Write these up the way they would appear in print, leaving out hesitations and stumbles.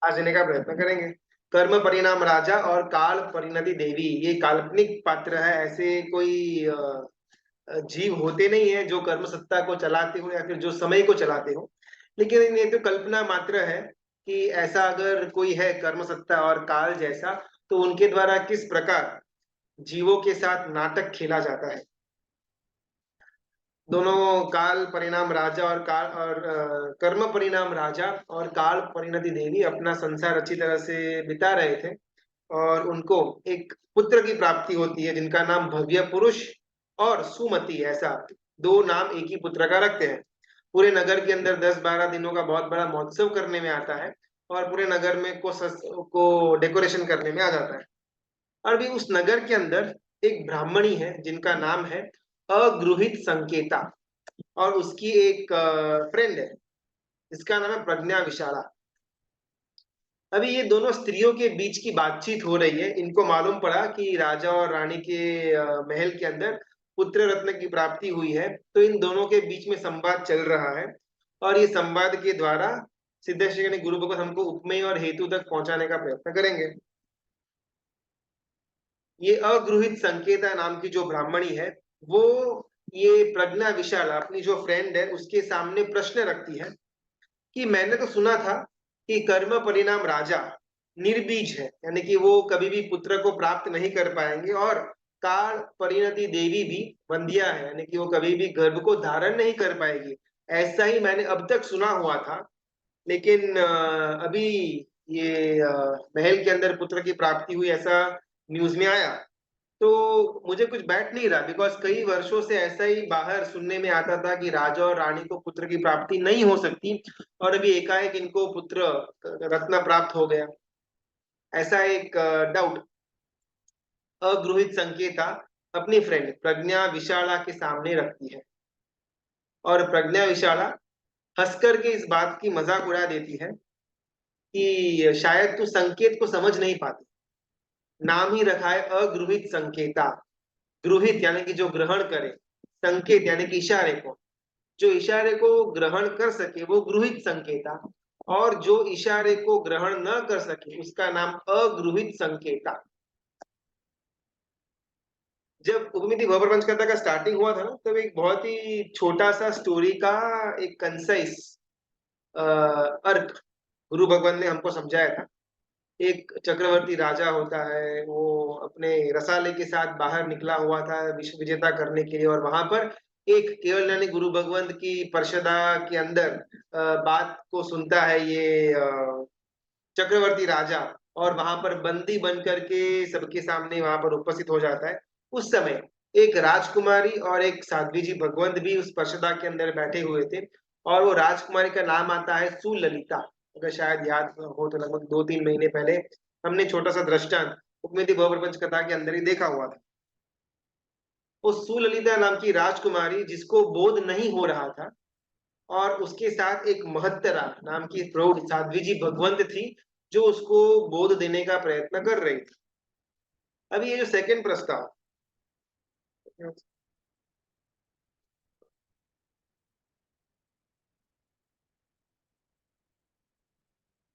आज देने का प्रयत्न करेंगे। कर्म परिणाम राजा और काल परिणति देवी, ये काल्पनिक पात्र है। ऐसे कोई जीव होते नहीं है जो कर्म सत्ता को चलाते हो या फिर जो समय को चलाते हो, लेकिन ये तो कल्पना मात्र है कि ऐसा अगर कोई है कर्म सत्ता और काल जैसा, तो उनके द्वारा किस प्रकार जीवों के साथ नाटक खेला जाता है। दोनों काल परिणाम राजा और कर्म परिणाम राजा और काल परिणति देवी अपना संसार अच्छी तरह से बिता रहे थे, और उनको एक पुत्र की प्राप्ति होती है जिनका नाम भव्य पुरुष और सुमति, ऐसा दो नाम एक ही पुत्र का रखते हैं। पूरे नगर के अंदर 10-12 दिनों का बहुत बड़ा महोत्सव करने में आता है, और पूरे नगर में को डेकोरेशन करने में आ जाता है। और भी उस नगर के अंदर एक ब्राह्मणी है जिनका नाम है अगृहित संकेता, और उसकी एक फ्रेंड है जिसका नाम है प्रज्ञा विशाला। अभी ये दोनों स्त्रियों के बीच की बातचीत हो रही है। इनको मालूम पड़ा कि राजा और रानी के महल के अंदर पुत्र रत्न की प्राप्ति हुई है, तो इन दोनों के बीच में संवाद चल रहा है, और ये संवाद के द्वारा सिद्धेश्वरी गुरु भगवत हमको उपमेय और हेतु तक पहुंचाने का प्रयत्न करेंगे। ये अगृहित संकेता नाम की जो ब्राह्मणी है, वो ये प्रज्ञा विशाल अपनी जो फ्रेंड है उसके सामने प्रश्न रखती है कि मैंने तो सुना था कि कर्म परिणाम राजा निर्बीज है, यानी कि वो कभी भी पुत्र को प्राप्त नहीं कर पाएंगे, और काल परिणति देवी भी बंधिया है, यानी कि वो कभी भी गर्भ को धारण नहीं कर पाएगी। ऐसा ही मैंने अब तक सुना हुआ था, लेकिन अभी ये महल के अंदर पुत्र की प्राप्ति हुई ऐसा न्यूज में आया, तो मुझे कुछ बैठ नहीं रहा, बिकॉज कई वर्षों से ऐसा ही बाहर सुनने में आता था कि राजा और रानी को पुत्र की प्राप्ति नहीं हो सकती, और अभी एकाएक इनको पुत्र रत्न प्राप्त हो गया। ऐसा एक डाउट अगृहित संकेता अपनी फ्रेंड प्रज्ञा विशाला के सामने रखती है, और प्रज्ञा विशाला हंसकर के इस बात की मजाक उड़ा देती है कि शायद तू संकेत को समझ नहीं पाती, नाम ही रखा है अगृहित संकेता। गृहित यानी कि जो ग्रहण करे, संकेत यानी कि इशारे को, जो इशारे को ग्रहण कर सके वो गृहित संकेता, और जो इशारे को ग्रहण न कर सके उसका नाम अगृहित संकेता। जब उपमिति भवप्रपंच कथा का स्टार्टिंग हुआ था ना, तब एक बहुत ही छोटा सा स्टोरी का एक कंसाइज अर्क गुरु भगवान ने हमको समझाया था। एक चक्रवर्ती राजा होता है, वो अपने रसाले के साथ बाहर निकला हुआ था विश्व विजेता करने के लिए, और वहां पर एक केवल यानी गुरु भगवंत की परिषदा के अंदर बात को सुनता है ये चक्रवर्ती राजा, और वहां पर बंदी बन करके सबके सामने वहां पर उपस्थित हो जाता है। उस समय एक राजकुमारी और एक साध्वी जी भगवंत भी उस परिषदा के अंदर बैठे हुए थे, और वो राजकुमारी का नाम आता है सुललिता। अगर शायद याद हो तो लगभग 2-3 महीने पहले हमने छोटा सा दृष्टांत उपमेति बहुप्रपंच कथा के अंदर ही देखा हुआ था। वो सुललिता नाम की राजकुमारी जिसको बोध नहीं हो रहा था, और उसके साथ एक महत्तरा नाम की प्रौढ़ साध्वी जी भगवंत थी जो उसको बोध देने का प्रयत्न कर रही थी। अभी ये जो सेकंड प्रस्ताव,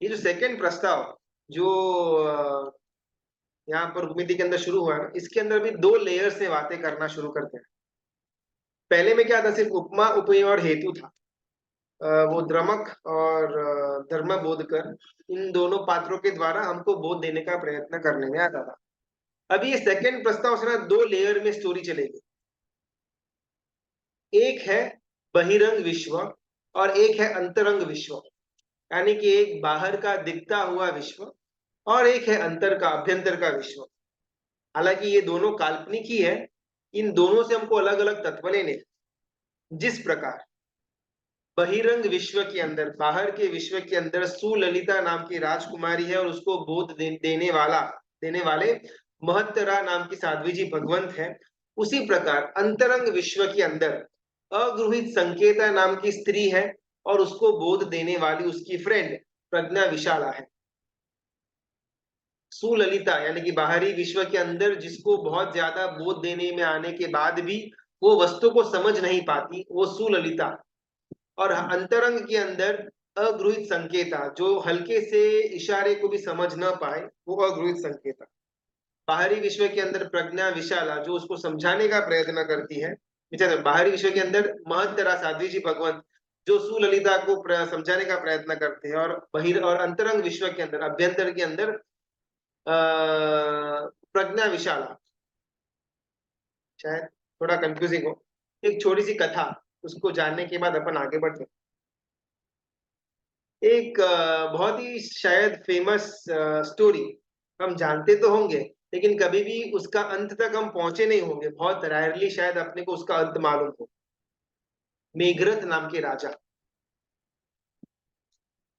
ये जो सेकंड प्रस्ताव जो यहाँ पर उपमिति के अंदर शुरू हुआ है ना, इसके अंदर भी दो लेयर से बातें करना शुरू करते हैं। पहले में क्या था, सिर्फ उपमा उपमेय और हेतु था। वो द्रमक और धर्म बोधकर, इन दोनों पात्रों के द्वारा हमको बोध देने का प्रयत्न करने में आता था। अभी ये सेकंड प्रस्ताव से ना दो लेयर में स्टोरी चलेगी। एक है बहिरंग विश्व और एक है अंतरंग विश्व, यानी कि एक बाहर का दिखता हुआ विश्व और एक है अंतर का अभ्यंतर का विश्व। हालांकि ये दोनों काल्पनिक ही है, इन दोनों से हमको अलग अलग तत्व लेने। जिस प्रकार बहिरंग विश्व के अंदर, बाहर के विश्व के अंदर सुललिता नाम की राजकुमारी है और उसको बोध देने वाले महत्तरा नाम की साध्वी जी भगवंत है, उसी प्रकार अंतरंग विश्व के अंदर अगृहित संकेता नाम की स्त्री है और उसको बोध देने वाली उसकी फ्रेंड प्रज्ञा विशाला है। सुललिता यानी कि बाहरी विश्व के अंदर जिसको बहुत ज्यादा बोध देने में आने के बाद भी वो वस्तु को समझ नहीं पाती, वो सुललिता। और अंतरंग के अंदर अगृहीत संकेता, जो हल्के से इशारे को भी समझ न पाए, वो अगृहीत संकेता। बाहरी विश्व के अंदर प्रज्ञा विशाला, जो उसको समझाने का प्रयत्न करती है। विचार, बाहरी विश्व के अंदर महत्तरा साध्वी जी भगवंत, जो सुललिता को समझाने का प्रयत्न करते हैं, और बहिर और अंतरंग विश्व के अंदर, अभ्यंतर के अंदर प्रज्ञा विशाला। शायद थोड़ा कंफ्यूजिंग हो। एक छोटी सी कथा, उसको जानने के बाद अपन आगे बढ़ते हैं। एक बहुत ही शायद फेमस स्टोरी, हम जानते तो होंगे, लेकिन कभी भी उसका अंत तक हम पहुंचे नहीं होंगे, बहुत रेयरली शायद अपने को उसका अंत मालूम हो। मेघरथ नाम के राजा,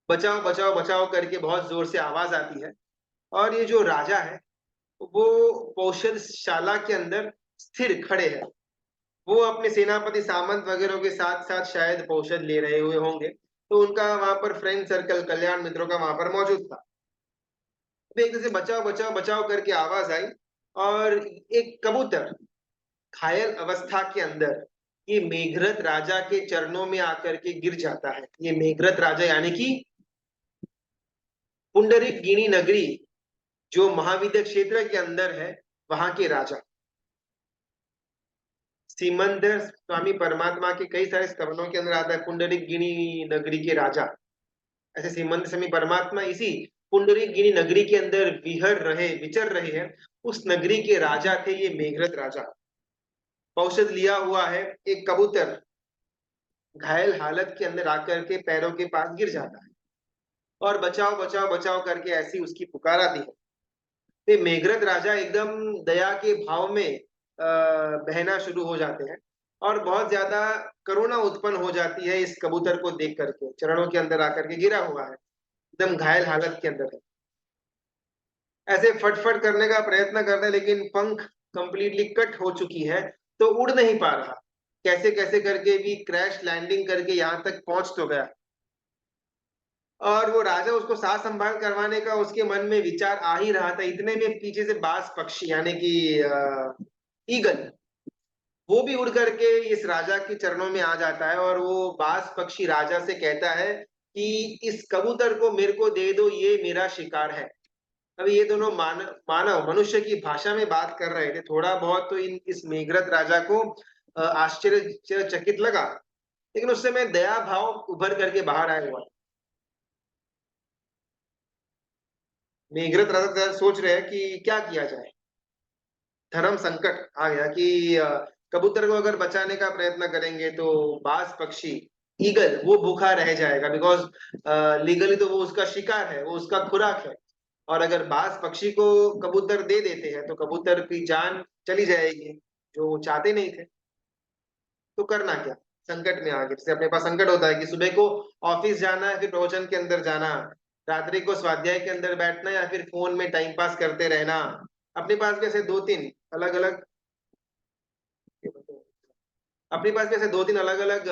बचाओ बचाओ बचाओ करके बहुत जोर से आवाज आती है, और ये जो राजा है वो पौषधशाला के अंदर स्थिर खड़े हैं। वो अपने सेनापति सामंत वगैरह के साथ साथ शायद औषध ले रहे हुए होंगे, तो उनका वहां पर फ्रेंड सर्कल, कल्याण मित्रों का वहां पर मौजूद था। तो एक से बचाओ बचाओ बचाओ करके आवाज आई, और एक कबूतर घायल अवस्था के अंदर ये मेघरथ राजा के चरणों में आकर के गिर जाता है। ये मेघरथ राजा यानी कि पुंडरीक गिनी नगरी, जो महाविद्य क्षेत्र के अंदर है, वहां के राजा। सिमंदर स्वामी परमात्मा के कई सारे स्तवनों के अंदर आता है पुंडरीक गिनी नगरी के राजा। ऐसे सिमंदर स्वामी परमात्मा इसी पुंडरीक गिनी नगरी के अंदर विचर रहे हैं। उस नगरी के राजा थे ये मेघरथ राजा। औषध लिया हुआ है, एक कबूतर घायल हालत के अंदर आकर के पैरों के पास गिर जाता है, और बचाओ बचाओ बचाओ करके ऐसी उसकी पुकार आती है। ये मेघरथ राजा एकदम दया के भाव में बहना शुरू हो जाते हैं, और बहुत ज्यादा करुणा उत्पन्न हो जाती है इस कबूतर को देख करके। चरणों के अंदर आकर के गिरा हुआ है, एकदम घायल हालत के अंदर है, ऐसे फटफट करने का प्रयत्न करता है, लेकिन पंख कंप्लीटली कट हो चुकी है, तो उड़ नहीं पा रहा। कैसे कैसे करके भी क्रैश लैंडिंग करके यहाँ तक पहुंच तो गया, और वो राजा उसको साथ संभाल करवाने का उसके मन में विचार आ ही रहा था। इतने में पीछे से बाज पक्षी यानी कि ईगल, वो भी उड़ करके इस राजा के चरणों में आ जाता है, और वो बाज पक्षी राजा से कहता है कि इस कबूतर को मेरे को दे दो, ये मेरा शिकार है। अभी ये दोनों मानव मनुष्य की भाषा में बात कर रहे थे। थोड़ा बहुत तो इस मेघरथ राजा को आश्चर्यचकित लगा, लेकिन उस समय दया भाव उभर करके बाहर आया हुआ। मेघरथ राजा सोच रहे हैं कि क्या किया जाए। धर्म संकट आ गया कि कबूतर को अगर बचाने का प्रयत्न करेंगे तो बाज पक्षी, ईगल, वो भूखा रह जाएगा, बिकॉज लीगली तो वो उसका शिकार है, वो उसका खुराक है। और अगर बाज पक्षी को कबूतर दे देते हैं तो कबूतर की जान चली जाएगी, जो वो चाहते नहीं थे। तो करना क्या, संकट में आ गए। जैसे अपने पास संकट होता है कि सुबह को ऑफिस जाना है, फिर प्रवचन के अंदर जाना, रात्रि को स्वाध्याय के अंदर बैठना, या फिर फोन में टाइम पास करते रहना। अपने पास भी ऐसे दो तीन अलग अलग अपने पास भी ऐसे दो तीन अलग अलग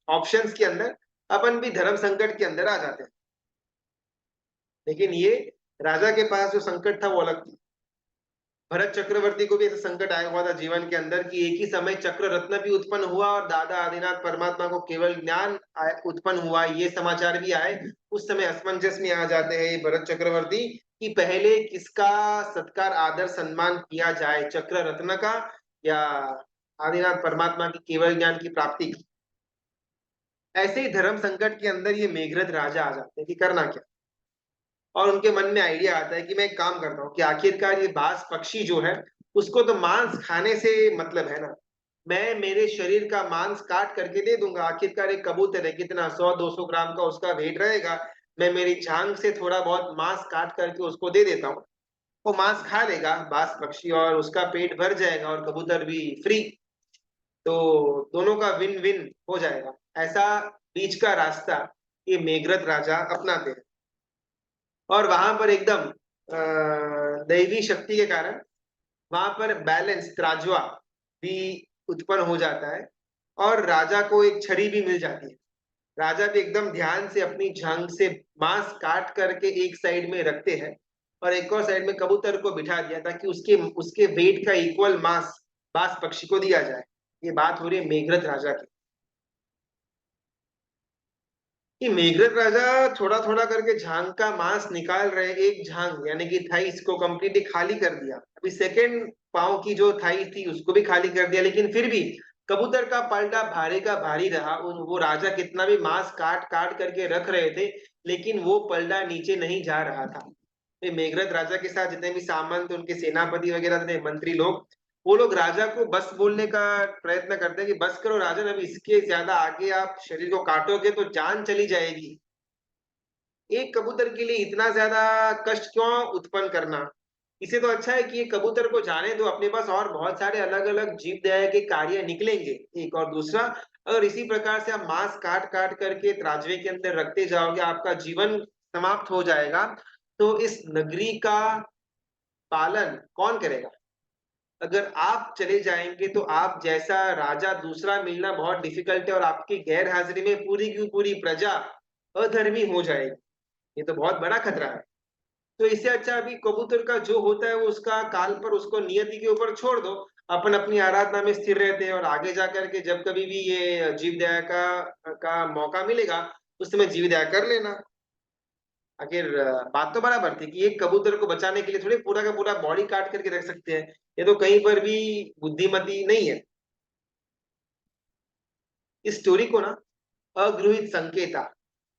ऑप्शंस के अंदर अपन भी धर्म संकट के अंदर आ जाते हैं। लेकिन ये राजा के पास जो संकट था वो अलग था। भरत चक्रवर्ती को भी ऐसा संकट आया हुआ था जीवन के अंदर कि एक ही समय चक्र रत्न भी उत्पन्न हुआ, और दादा आदिनाथ परमात्मा को केवल ज्ञान उत्पन्न हुआ, ये समाचार भी आए। उस समय असमंजस में आ जाते हैं ये भरत चक्रवर्ती कि पहले किसका सत्कार आदर सम्मान किया जाए, चक्र रत्न का या आदिनाथ परमात्मा की केवल ज्ञान की प्राप्ति की। ऐसे ही धर्म संकट के अंदर ये मेघरथ राजा आ जाते हैं कि करना क्या। और उनके मन में आइडिया आता है कि मैं एक काम करता हूँ कि आखिरकार ये बाज पक्षी जो है उसको तो मांस खाने से मतलब है ना, मैं मेरे शरीर का मांस काट करके दे दूंगा। आखिरकार एक कबूतर है, कितना 100-200 ग्राम का उसका वेट रहेगा। मैं मेरी जांग से थोड़ा बहुत मांस काट करके उसको दे देता हूँ, वो मांस खा लेगा बाज पक्षी, और उसका पेट भर जाएगा और कबूतर भी फ्री। तो दोनों का विन विन हो जाएगा। ऐसा बीच का रास्ता ये मेघरथ राजा अपनाते हैं, और वहां पर एकदम दैवी शक्ति के कारण वहां पर बैलेंस त्राजवा भी उत्पन्न हो जाता है, और राजा को एक छड़ी भी मिल जाती है। राजा भी एकदम ध्यान से अपनी जंग से मांस काट करके एक साइड में रखते हैं, और एक और साइड में कबूतर को बिठा दिया ताकि उसके उसके वेट का इक्वल मांस बाज पक्षी को दिया जाए। ये बात हो रही है मेघरथ राजा की। कि मेघरत राजा थोड़ा थोड़ा करके झांग का मांस निकाल रहे, एक झांग यानी कि थाई को कंप्लीटली खाली कर दिया। अभी सेकेंड पांव की जो थाई थी उसको भी खाली कर दिया, लेकिन फिर भी कबूतर का पलटा भारी का भारी रहा। वो राजा कितना भी मांस काट काट करके रख रहे थे, लेकिन वो पलटा नीचे नहीं जा रहा था। ये मेघरत राजा के साथ जितने भी सामंत, उनके सेनापति वगैरह थे, मंत्री लोग, वो लोग राजा को बस बोलने का प्रयत्न करते हैं कि बस करो राजन, अब इसके ज्यादा आगे आप शरीर को काटोगे तो जान चली जाएगी। एक कबूतर के लिए इतना ज्यादा कष्ट क्यों उत्पन्न करना। इसे तो अच्छा है कि ये कबूतर को जाने दो, अपने पास और बहुत सारे अलग अलग जीव दया के कार्य निकलेंगे। एक और दूसरा, अगर इसी प्रकार से आप मांस काट काट करके त्राजवे के अंदर रखते जाओगे, आपका जीवन समाप्त हो जाएगा। तो इस नगरी का पालन कौन करेगा? अगर आप चले जाएंगे तो आप जैसा राजा दूसरा मिलना बहुत डिफिकल्ट है, और आपकी गैर हाजिरी में पूरी की पूरी प्रजा अधर्मी हो जाएगी। ये तो बहुत बड़ा खतरा है। तो इससे अच्छा अभी कबूतर का जो होता है वो उसका काल पर, उसको नियति के ऊपर छोड़ दो। अपन अपनी आराधना में स्थिर रहते हैं, और आगे जाकर के जब कभी भी ये जीव दया का मौका मिलेगा, उस समय जीव दया कर लेना। आखिर बात तो बराबर थी कि एक कबूतर को बचाने के लिए थोड़ी पूरा का पूरा बॉडी काट करके रख सकते हैं। ये तो कहीं पर भी बुद्धिमती नहीं है। इस स्टोरी को ना अगृहित संकेता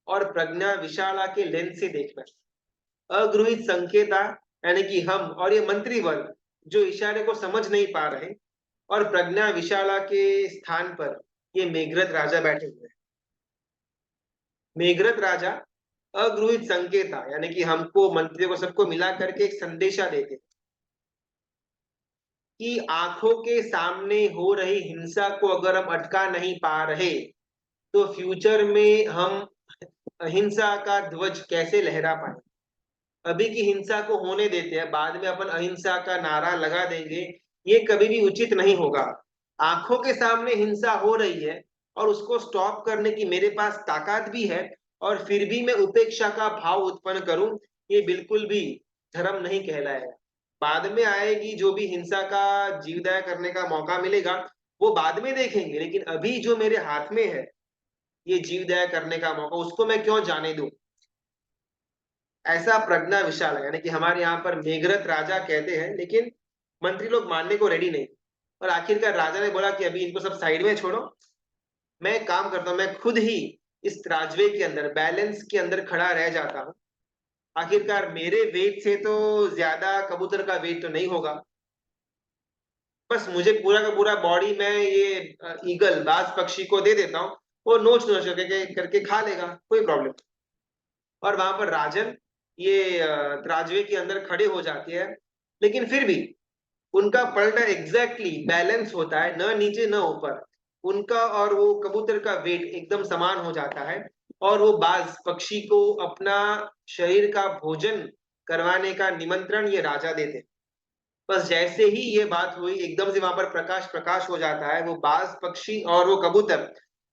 और प्रज्ञा विशाला के लेंस से देखना। अगृहित संकेता यानी कि हम और ये मंत्री वर्ग जो इशारे को समझ नहीं पा रहे, और प्रज्ञा विशाला के स्थान पर ये मेघरत राजा बैठे हुए हैं। मेघरत राजा अगृहित संकेता यानी कि हमको, मंत्रियों को, सबको मिला करके एक संदेशा देते कि आंखों के सामने हो रही हिंसा को अगर हम अटका नहीं पा रहे, तो फ्यूचर में हम अहिंसा का ध्वज कैसे लहरा पाए। अभी की हिंसा को होने देते हैं, बाद में अपन अहिंसा का नारा लगा देंगे, ये कभी भी उचित नहीं होगा। आंखों के सामने हिंसा हो रही है और उसको स्टॉप करने की मेरे पास ताकत भी है, और फिर भी मैं उपेक्षा का भाव उत्पन्न करूं, ये बिल्कुल भी धर्म नहीं कहलाएगा। बाद में आएगी जो भी हिंसा का जीवदया करने का मौका मिलेगा, वो बाद में देखेंगे, लेकिन अभी जो मेरे हाथ में है ये जीवदया करने का मौका, उसको मैं क्यों जाने दूं। ऐसा प्रज्ञा विशाल है, यानी कि हमारे यहाँ पर मेघरत राजा कहते हैं, लेकिन मंत्री लोग मानने को रेडी नहीं। और आखिरकार राजा ने बोला कि अभी इनको सब साइड में छोड़ो, मैं एक काम करता हूँ, मैं खुद ही इस राजवे के अंदर बैलेंस के अंदर खड़ा रह जाता हूँ। आखिरकार मेरे वेट से तो ज्यादा कबूतर का वेट तो नहीं होगा। बस मुझे पूरा का पूरा बॉडी में ये ईगल बाज पक्षी को दे देता हूँ, वो नोच नोच करके खा लेगा, कोई प्रॉब्लम। और वहां पर राजन ये राजवे के अंदर खड़े हो जाते हैं, लेकिन फिर भी उनका पलटा एग्जैक्टली बैलेंस होता है, न नीचे न ऊपर। उनका और वो कबूतर का वेट एकदम समान हो जाता है, और वो बाज पक्षी को अपना शरीर का भोजन करवाने का निमंत्रण ये राजा देते। बस जैसे ही ये बात हुई, एकदम से वहां पर प्रकाश प्रकाश हो जाता है। वो बाज पक्षी और वो कबूतर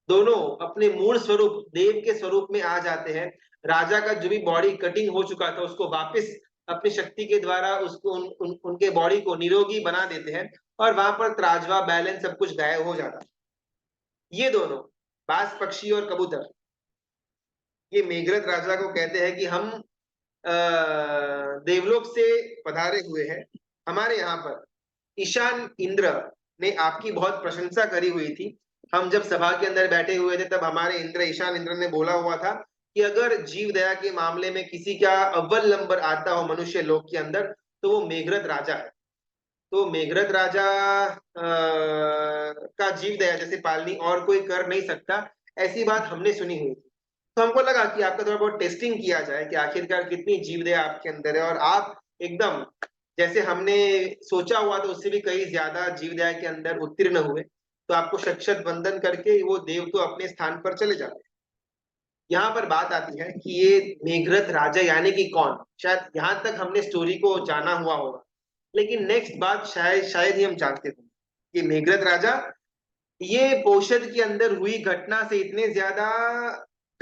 दोनों अपने मूल स्वरूप, देव के स्वरूप में आ जाते हैं। राजा का जो भी बॉडी कटिंग हो चुका था उसको वापस अपनी शक्ति के द्वारा उसको उनके बॉडी को निरोगी बना देते हैं, और वहां पर त्राजवा बैलेंस सब कुछ गायब हो जाता है। ये दोनों, बाज पक्षी और कबूतर, ये मेघरत राजा को कहते हैं कि हम देवलोक से पधारे हुए हैं। हमारे यहाँ पर ईशान इंद्र ने आपकी बहुत प्रशंसा करी हुई थी। हम जब सभा के अंदर बैठे हुए थे तब हमारे इंद्र, ईशान इंद्र ने बोला हुआ था कि अगर जीव दया के मामले में किसी का अव्वल नंबर आता हो मनुष्य लोक के अंदर, तो वो मेघरत राजा है। तो मेघरत राजा का जीव दया जैसे पालनी और कोई कर नहीं सकता, ऐसी बात हमने सुनी हुई थी। तो हमको लगा कि आपका थोड़ा बहुत टेस्टिंग किया जाए कि आखिरकार कितनी जीव दया आपके अंदर है, और आप एकदम जैसे हमने सोचा हुआ था उससे भी कहीं ज्यादा जीव दया के अंदर उत्तीर्ण हुए, तो आपको शक्षत बंधन करके वो देव तो अपने स्थान पर चले जाते हैं। यहाँ पर बात आती है कि ये मेघरत राजा यानी कि कौन। शायद यहाँ तक हमने स्टोरी को जाना हुआ होगा, लेकिन नेक्स्ट बात शायद शायद ही हम जानते थे कि मेघरत राजा ये पोषद के अंदर हुई घटना से इतने ज्यादा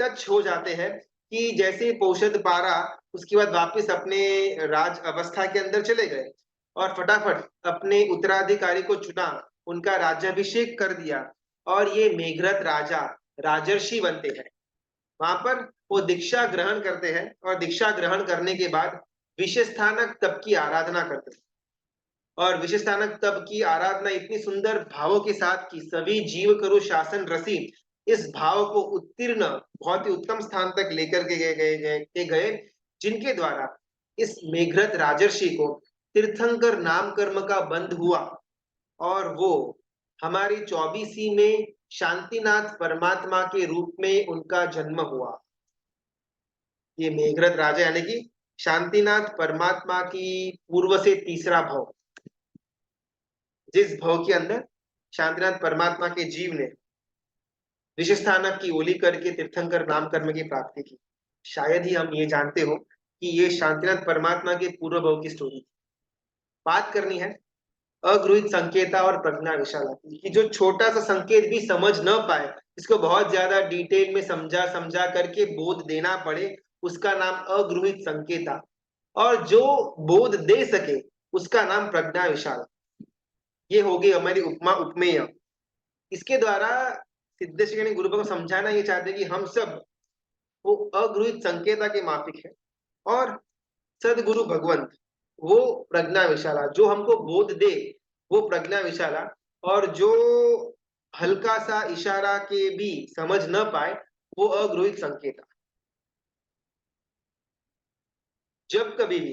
टच हो जाते हैं कि जैसे ही पोषद पारा, उसके बाद वापस अपने राज अवस्था के अंदर चले गए, और फटाफट अपने उत्तराधिकारी को चुना, उनका राज्याभिषेक कर दिया, और ये मेघरत राजा राजर्षि बनते हैं। वहां पर वो दीक्षा ग्रहण करते हैं और दीक्षा ग्रहण करने के बाद विशेषस्थानक तप की आराधना करते हैं। और विशेषस्थानक तप की आराधना इतनी सुंदर भावों के साथ की सभी जीव करो शासन रसी इस भाव को उत्तीर्ण बहुत ही उत्तम स्थान तक लेकर के गए जिनके द्वारा इस मेघरत राजर्षि को तीर्थंकर नाम कर्म का बंध हुआ और वो हमारी 24वीं में शांतिनाथ परमात्मा के रूप में उनका जन्म हुआ। ये मेघरत राजा यानी कि शांतिनाथ परमात्मा की पूर्व से तीसरा भव, जिस भव के अंदर शांतिनाथ परमात्मा के जीव ने विशेषस्थानक की ओली करके तीर्थंकर नाम कर्म की प्राप्ति की। शायद ही हम ये जानते हो कि ये शांतिनाथ परमात्मा के पूर्व भव की स्टोरी। बात करनी है अगृहित संकेता और प्रज्ञा विशाला की, जो छोटा सा संकेत भी समझ न पाए, इसको बहुत ज्यादा डिटेल में समझा समझा करके बोध देना पड़े, उसका नाम अगृहित संकेता, और जो बोध दे सके उसका नाम प्रज्ञा विशाला। ये हो गई हमारी उपमा उपमेय। इसके द्वारा सिद्धेश्वरी गुरु को समझाना ये चाहते कि हम सब वो अगृहित संकेता के माफिक है और सदगुरु भगवंत वो प्रज्ञा विशाला, जो हमको बोध दे वो प्रज्ञा विशाला, और जो हल्का सा इशारा के भी समझ न पाए वो अगृहित संकेता। जब कभी भी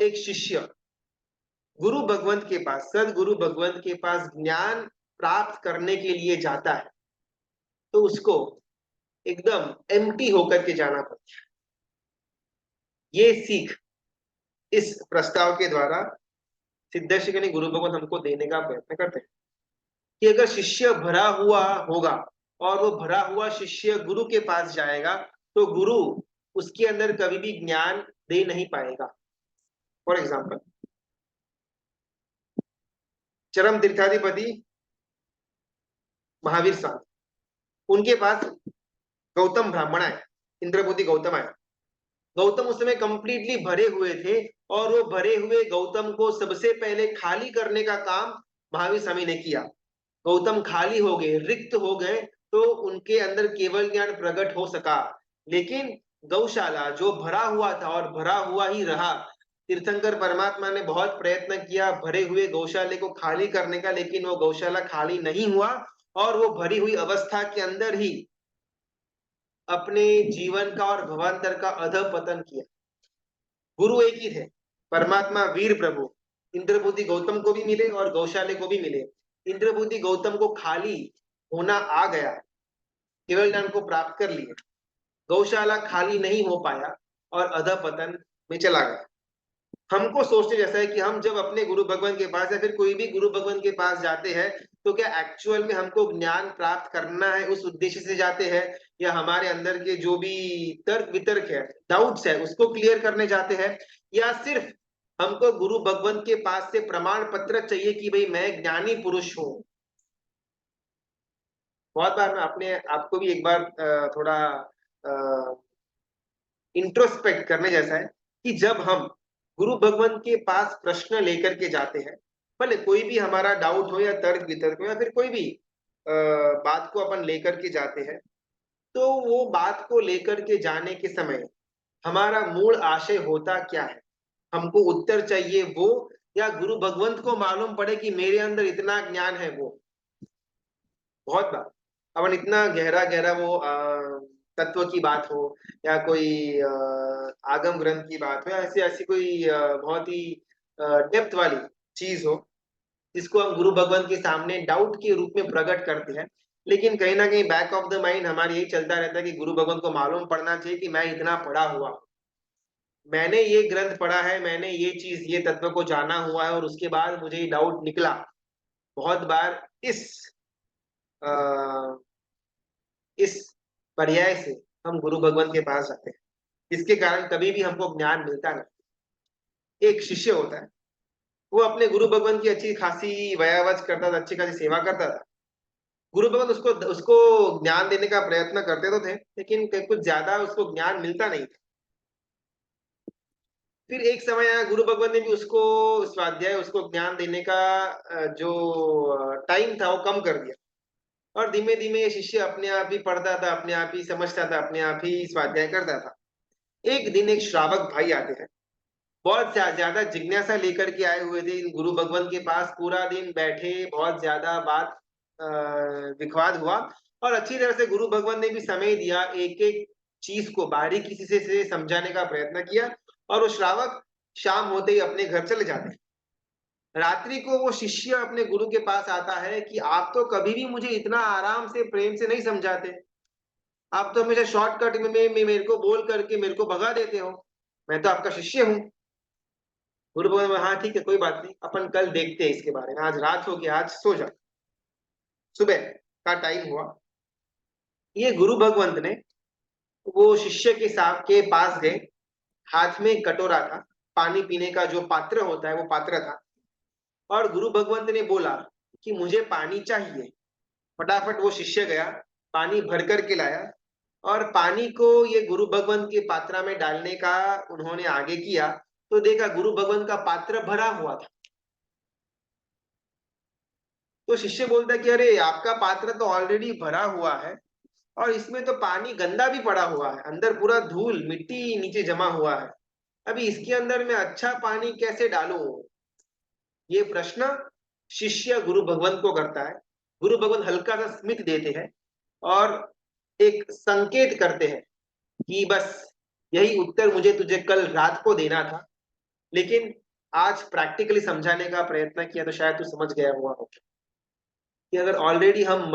एक शिष्य गुरु भगवंत के पास, सदगुरु भगवंत के पास ज्ञान प्राप्त करने के लिए जाता है तो उसको एकदम एम्प्टी होकर के जाना पड़ता है। ये सीख इस प्रस्ताव के द्वारा सिद्धेश्वरी गुरु भगवंत हमको देने का प्रयत्न करते हैं कि अगर शिष्य भरा हुआ होगा और वो भरा हुआ शिष्य गुरु के पास जाएगा तो गुरु उसके अंदर कभी भी ज्ञान दे नहीं पाएगा। फॉर एग्जाम्पल, चरम तीर्थाधिपति महावीर साहब, उनके पास गौतम ब्राह्मण आए, इंद्रबुद्धि गौतम आए। गौतम उस समय कंप्लीटली भरे हुए थे और वो भरे हुए गौतम को सबसे पहले खाली करने का काम महावीर स्वामी ने किया। गौतम खाली हो गए, रिक्त हो गए, तो उनके अंदर केवल ज्ञान प्रकट हो सका। लेकिन गौशाला जो भरा हुआ था और भरा हुआ ही रहा, तीर्थंकर परमात्मा ने बहुत प्रयत्न किया भरे हुए गौशाले को खाली करने का, लेकिन वो गौशाला खाली नहीं हुआ और वो भरी हुई अवस्था के अंदर ही अपने जीवन का और भवांतर का अधपतन किया। गुरु एक ही थे, परमात्मा वीर प्रभु इंद्रबुद्धि गौतम को भी मिले और गौशाले को भी मिले। इंद्रबुद्धि गौतम को खाली होना आ गया, केवल ज्ञान को प्राप्त कर लिए, गौशाला खाली नहीं हो पाया और अधपतन में चला गया। हमको सोचने जैसा है कि हम जब अपने गुरु भगवान के पास या फिर कोई भी गुरु भगवान के पास जाते हैं तो क्या एक्चुअल में हमको ज्ञान प्राप्त करना है उस उद्देश्य से जाते हैं, या हमारे अंदर के जो भी तर्क वितर्क है, डाउट्स है, उसको क्लियर करने जाते हैं, या सिर्फ हमको गुरु भगवंत के पास से प्रमाण पत्र चाहिए कि भाई मैं ज्ञानी पुरुष हूं। बहुत बार मैं अपने आपको भी एक बार थोड़ा इंट्रोस्पेक्ट करने जैसा है कि जब हम गुरु भगवंत के पास प्रश्न लेकर के जाते हैं, भले कोई भी हमारा डाउट हो या तर्क वितर्क हो या फिर कोई भी बात को अपन लेकर के जाते हैं, तो वो बात को लेकर के जाने के समय हमारा मूल आशय होता क्या है? हमको उत्तर चाहिए वो, या गुरु भगवंत को मालूम पड़े कि मेरे अंदर इतना ज्ञान है वो। बहुत बार अपन इतना गहरा गहरा वो तत्व की बात हो या कोई आगम ग्रंथ की बात हो या ऐसी ऐसी कोई बहुत ही डेप्थ वाली चीज हो जिसको हम गुरु भगवंत के सामने डाउट के रूप में प्रकट करते हैं, लेकिन कहीं ना कहीं बैक ऑफ द माइंड हमारी यही चलता रहता है कि गुरु भगवंत को मालूम पड़ना चाहिए कि मैं इतना पढ़ा हुआ, मैंने ये ग्रंथ पढ़ा है, मैंने ये चीज ये तत्व को जाना हुआ है और उसके बाद मुझे ये डाउट निकला। बहुत बार अ, इस पर्याय से हम गुरु भगवंत के पास जाते हैं, इसके कारण कभी भी हमको ज्ञान मिलता नहीं। एक शिष्य होता है, वो अपने गुरु भगवंत की अच्छी खासी व्यायाम करता था, अच्छी खासी सेवा करता था। गुरु भगवंत उसको उसको ज्ञान देने का प्रयत्न करते तो थे, लेकिन कुछ ज्यादा उसको ज्ञान मिलता नहीं था। फिर एक समय आया, गुरु भगवंत ने भी उसको स्वाध्याय, उसको ज्ञान देने का जो टाइम था वो कम कर दिया। और धीमे धीमे ये शिष्य अपने आप ही पढ़ता था, अपने आप ही समझता था, अपने आप ही स्वाध्याय करता था। एक दिन एक श्रावक भाई आते हैं, बहुत ज्यादा जिज्ञासा लेकर के आए हुए थे इन गुरु भगवान के पास। पूरा दिन बैठे, बहुत ज्यादा बात विवाद हुआ, और अच्छी तरह से गुरु भगवान ने भी समय दिया, एक एक चीज को बारीकी से समझाने का प्रयत्न किया। और वो श्रावक शाम होते ही अपने घर चले जाते हैं। रात्रि को वो शिष्य अपने गुरु के पास आता है कि आप तो कभी भी मुझे इतना आराम से प्रेम से नहीं समझाते, आप तो हमेशा शॉर्टकट में मेरे को बोल करके मेरे को भगा देते हो, मैं तो आपका शिष्य हूँ। गुरु बोले, हाँ ठीक है, कोई बात नहीं, अपन कल देखते हैं इसके बारे में, आज रात हो गया, आज सो जा। सुबह का टाइम हुआ, ये गुरु भगवंत ने वो शिष्य के साथ के पास गए। हाथ में एक कटोरा था, पानी पीने का जो पात्र होता है वो पात्र था, और गुरु भगवंत ने बोला कि मुझे पानी चाहिए। फटाफट वो शिष्य गया, पानी भर कर के लाया, और पानी को ये गुरु भगवंत के पात्रा में डालने का उन्होंने आगे किया, तो देखा गुरु भगवंत का पात्र भरा हुआ था। तो शिष्य बोलता है कि अरे आपका पात्र तो ऑलरेडी भरा हुआ है, और इसमें तो पानी गंदा भी पड़ा हुआ है, अंदर पूरा धूल मिट्टी नीचे जमा हुआ है, अभी इसके अंदर मैं अच्छा पानी कैसे डालूं? ये प्रश्न शिष्य गुरु भगवंत को करता है। गुरु भगवंत हल्का सा स्मित देते हैं और एक संकेत करते हैं कि बस यही उत्तर मुझे तुझे कल रात को देना था, लेकिन आज प्रैक्टिकली समझाने का प्रयत्न किया तो शायद तू समझ गया हुआ हो कि अगर ऑलरेडी हम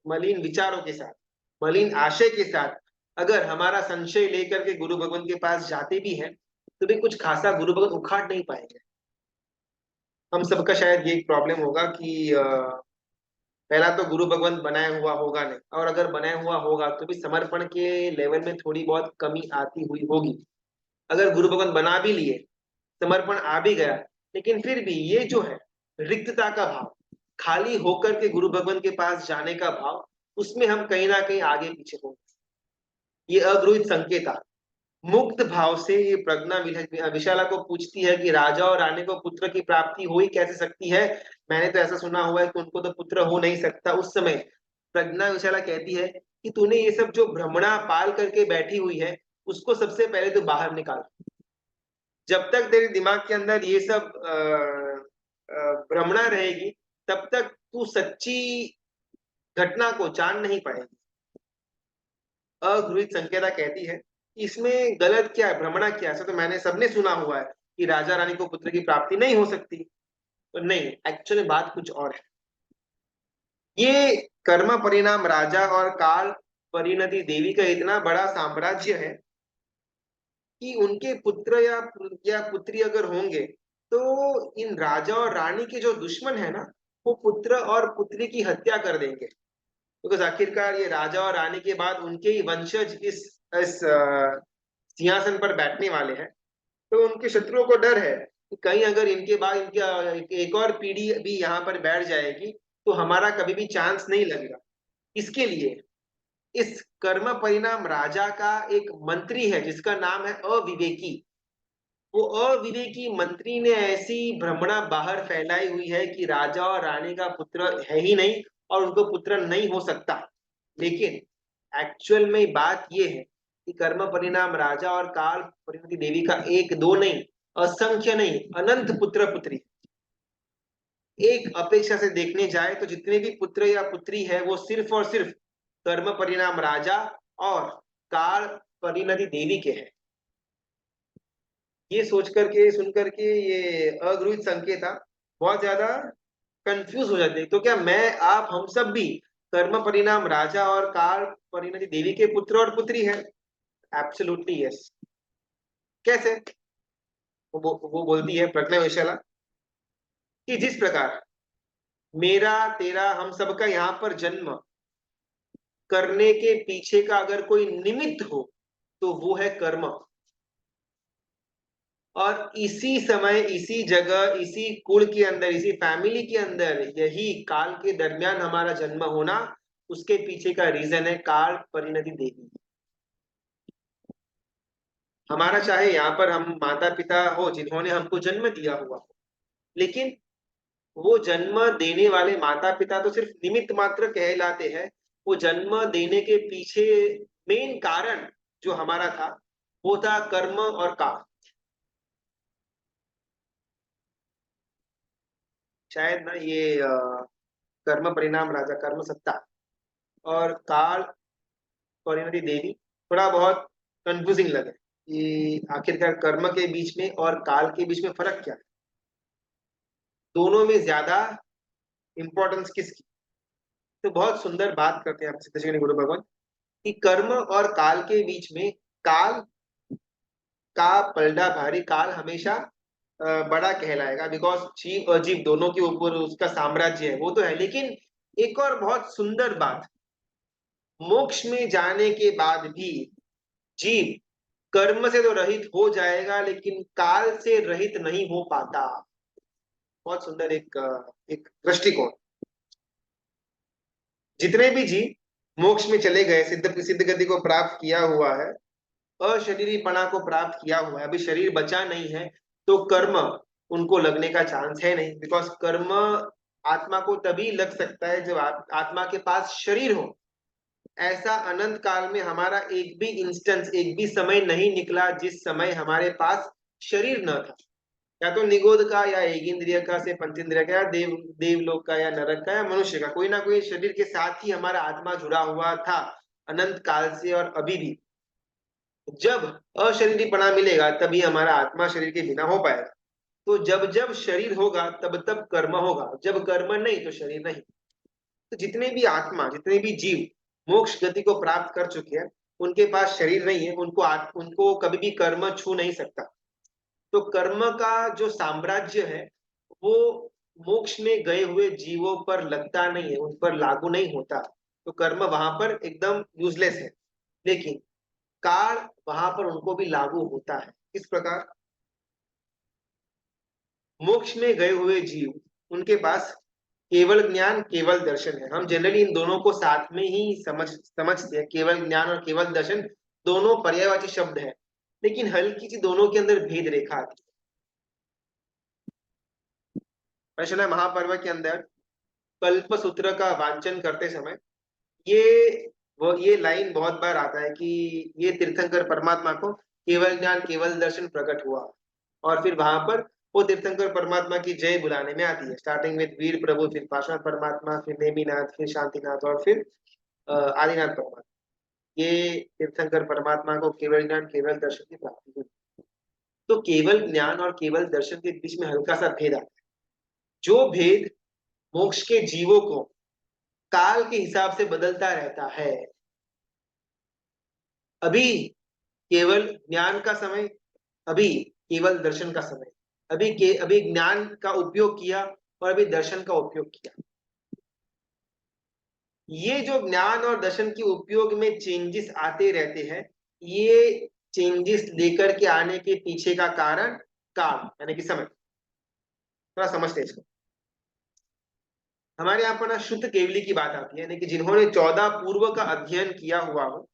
मलिन विचारों के साथ, मलिन आशय के साथ अगर हमारा संशय लेकर के गुरु भगवंत के पास जाते भी हैं, तो भी कुछ खासा गुरु भगवंत उखाड़ नहीं पाएंगे। हम सबका शायद ये प्रॉब्लम होगा कि पहला तो गुरु भगवंत बनाया हुआ होगा नहीं, और अगर बनाया हुआ होगा तो भी समर्पण के लेवल में थोड़ी बहुत कमी आती हुई होगी। अगर गुरु भगवंत बना भी लिए, समर्पण आ भी गया, लेकिन फिर भी ये जो है रिक्तता का भाव, खाली होकर के गुरु भगवान के पास जाने का भाव, उसमें हम कहीं ना कहीं आगे पीछे होंगे। ये अगृहित संकेता मुक्त भाव से ये प्रज्ञा विशाला को पूछती है कि राजा और रानी को पुत्र की प्राप्ति हो ही कैसे सकती है? मैंने तो ऐसा सुना हुआ है कि उनको तो पुत्र हो नहीं सकता। उस समय प्रज्ञा विशाला कहती है कि तूने ये सब जो भ्रमणा पाल करके बैठी हुई है, उसको सबसे पहले तो बाहर निकाल। जब तक तेरे दिमाग के अंदर ये सब भ्रमणा रहेगी, तब तक तू सच्ची घटना को जान नहीं पाएगी। अगृहित संकेता कहती है इसमें गलत क्या है, भ्रमणा क्या है? ऐसा तो मैंने सबने सुना हुआ है कि राजा रानी को पुत्र की प्राप्ति नहीं हो सकती। तो नहीं, एक्चुअली बात कुछ और है। ये कर्म परिणाम राजा और काल परिणति देवी का इतना बड़ा साम्राज्य है कि उनके पुत्र या पुत्री अगर होंगे, तो इन राजा और रानी के जो दुश्मन है ना, वो पुत्र और पुत्री की हत्या कर देंगे, क्योंकि आखिरकार ये राजा और रानी के बाद उनके ही वंशज इस सिंहासन पर बैठने वाले हैं। तो उनके शत्रुओं को डर है कि कहीं अगर इनके बाद इनकी एक और पीढ़ी भी यहाँ पर बैठ जाएगी, तो हमारा कभी भी चांस नहीं लगेगा। इसके लिए इस कर्म परिणाम राजा का एक मंत्री है जिसका नाम है अविवेकी। वो अविवेकी मंत्री ने ऐसी भ्रमणा बाहर फैलाई हुई है कि राजा और रानी का पुत्र है ही नहीं, और उनको पुत्र नहीं हो सकता। लेकिन एक्चुअल में बात ये है कि कर्म परिणाम राजा और काल परिणति देवी का एक दो नहीं, असंख्य नहीं, अनंत पुत्र पुत्री। एक अपेक्षा से देखने जाए तो जितने भी पुत्र या पुत्री है वो सिर्फ और सिर्फ कर्म परिणाम राजा और काल परिणति देवी के हैं। ये सोच करके सुन करके ये अगृहित संकेता बहुत ज्यादा कंफ्यूज हो जाते हैं। तो क्या मैं आप हम सब भी कर्म परिणाम राजा और काल परिणति देवी के पुत्र और पुत्री हैं? Absolutely yes. कैसे? वो बोलती है प्रज्ञा विशाला कि जिस प्रकार मेरा तेरा हम सबका यहाँ पर जन्म करने के पीछे का अगर कोई निमित्त हो, तो वो है कर्म। और इसी समय, इसी जगह, इसी कुल के अंदर, इसी फैमिली के अंदर, यही काल के दरमियान हमारा जन्म होना, उसके पीछे का रीजन है काल परिणति देवी। हमारा चाहे यहाँ पर हम माता पिता हो जिन्होंने हमको जन्म दिया हुआ हो, लेकिन वो जन्म देने वाले माता पिता तो सिर्फ निमित्त मात्र कहलाते हैं। वो जन्म देने के पीछे मेन कारण जो हमारा था, वो था कर्म और काम। शायद ना ये कर्म परिणाम राजा कर्म सत्ता और काल परिणति देवी थोड़ा बहुत कंफ्यूजिंग लगे कि आखिरकार कर्म के बीच में और काल के बीच में फर्क क्या है, दोनों में ज्यादा इंपॉर्टेंस किसकी। तो बहुत सुंदर बात करते हैं आप सिद्धेश्वरी गुरु भगवान कि कर्म और काल के बीच में काल का पलड़ा भारी, काल हमेशा बड़ा कहलाएगा बिकॉज जीव अजीव दोनों के ऊपर उसका साम्राज्य है, वो तो है। लेकिन एक और बहुत सुंदर बात, मोक्ष में जाने के बाद भी जीव कर्म से तो रहित हो जाएगा लेकिन काल से रहित नहीं हो पाता। बहुत सुंदर एक दृष्टिकोण। जितने भी जीव मोक्ष में चले गए, सिद्ध सिद्ध गति को प्राप्त किया हुआ है, अशरीरीपणा को प्राप्त किया हुआ है, अभी शरीर बचा नहीं है, तो कर्म उनको लगने का चांस है नहीं। बिकॉज कर्म आत्मा को तभी लग सकता है जब आत्मा के पास शरीर हो। ऐसा अनंत काल में हमारा एक भी इंस्टेंस, एक भी समय नहीं निकला जिस समय हमारे पास शरीर न था। या तो निगोद का, या एक इंद्रिय का से पंचेंद्रिय का, या देवलोक का, या नरक का, या मनुष्य का, कोई ना कोई शरीर के साथ ही हमारा आत्मा जुड़ा हुआ था अनंत काल से। और अभी भी जब अशरीरीपणा मिलेगा तभी हमारा आत्मा शरीर के बिना हो पाएगा। तो जब जब शरीर होगा तब तब कर्म होगा, जब कर्म नहीं तो शरीर नहीं। तो जितने भी आत्मा, जितने भी जीव मोक्ष गति को प्राप्त कर चुके हैं, उनके पास शरीर नहीं है, उनको कभी भी कर्म छू नहीं सकता। तो कर्म का जो साम्राज्य है वो मोक्ष में गए हुए जीवों पर लगता नहीं है, उन पर लागू नहीं होता। तो कर्म वहां पर एकदम यूजलेस है। लेकिन काल वहां पर उनको भी लागू होता है। किस प्रकार? मोक्ष में गए हुए जीव, उनके पास केवल ज्ञान केवल दर्शन है। हम जनरली इन दोनों को साथ में ही समझते हैं, केवल ज्ञान और केवल दर्शन दोनों पर्यायवाची शब्द है। लेकिन हल्की सी दोनों के अंदर भेद रेखा आती है। प्रश्न महापर्व के अंदर कल्प सूत्र का वांचन करते समय ये ये लाइन बहुत बार आता है कि ये तीर्थंकर परमात्मा को केवल ज्ञान केवल दर्शन प्रकट हुआ। और फिर वहां पर वो तीर्थंकर परमात्मा की जय बुलाने में आती है, स्टार्टिंग विद वीर प्रभु, फिर पार्श्वनाथ परमात्मा, फिर नेमिनाथ, फिर शांतिनाथ, और फिर आदिनाथ परमात्मा। ये तीर्थंकर परमात्मा को केवल ज्ञान केवल दर्शन की प्राप्ति हुई। तो केवल ज्ञान और केवल दर्शन के बीच में हल्का सा भेद आता है। जो भेद मोक्ष के जीवों को काल के हिसाब से बदलता रहता है। अभी केवल ज्ञान का समय, अभी केवल दर्शन का समय, अभी ज्ञान का उपयोग किया और अभी दर्शन का उपयोग किया। ये जो ज्ञान और दर्शन के उपयोग में चेंजेस आते रहते हैं, ये चेंजेस लेकर के आने के पीछे का कारण काल यानी कि समय। थोड़ा समझते हैं इसको। हमारे यहाँ पर ना शुद्ध केवली की बात आती है, यानी कि जिन्होंने 14 पूर्व का अध्ययन किया हुआ हो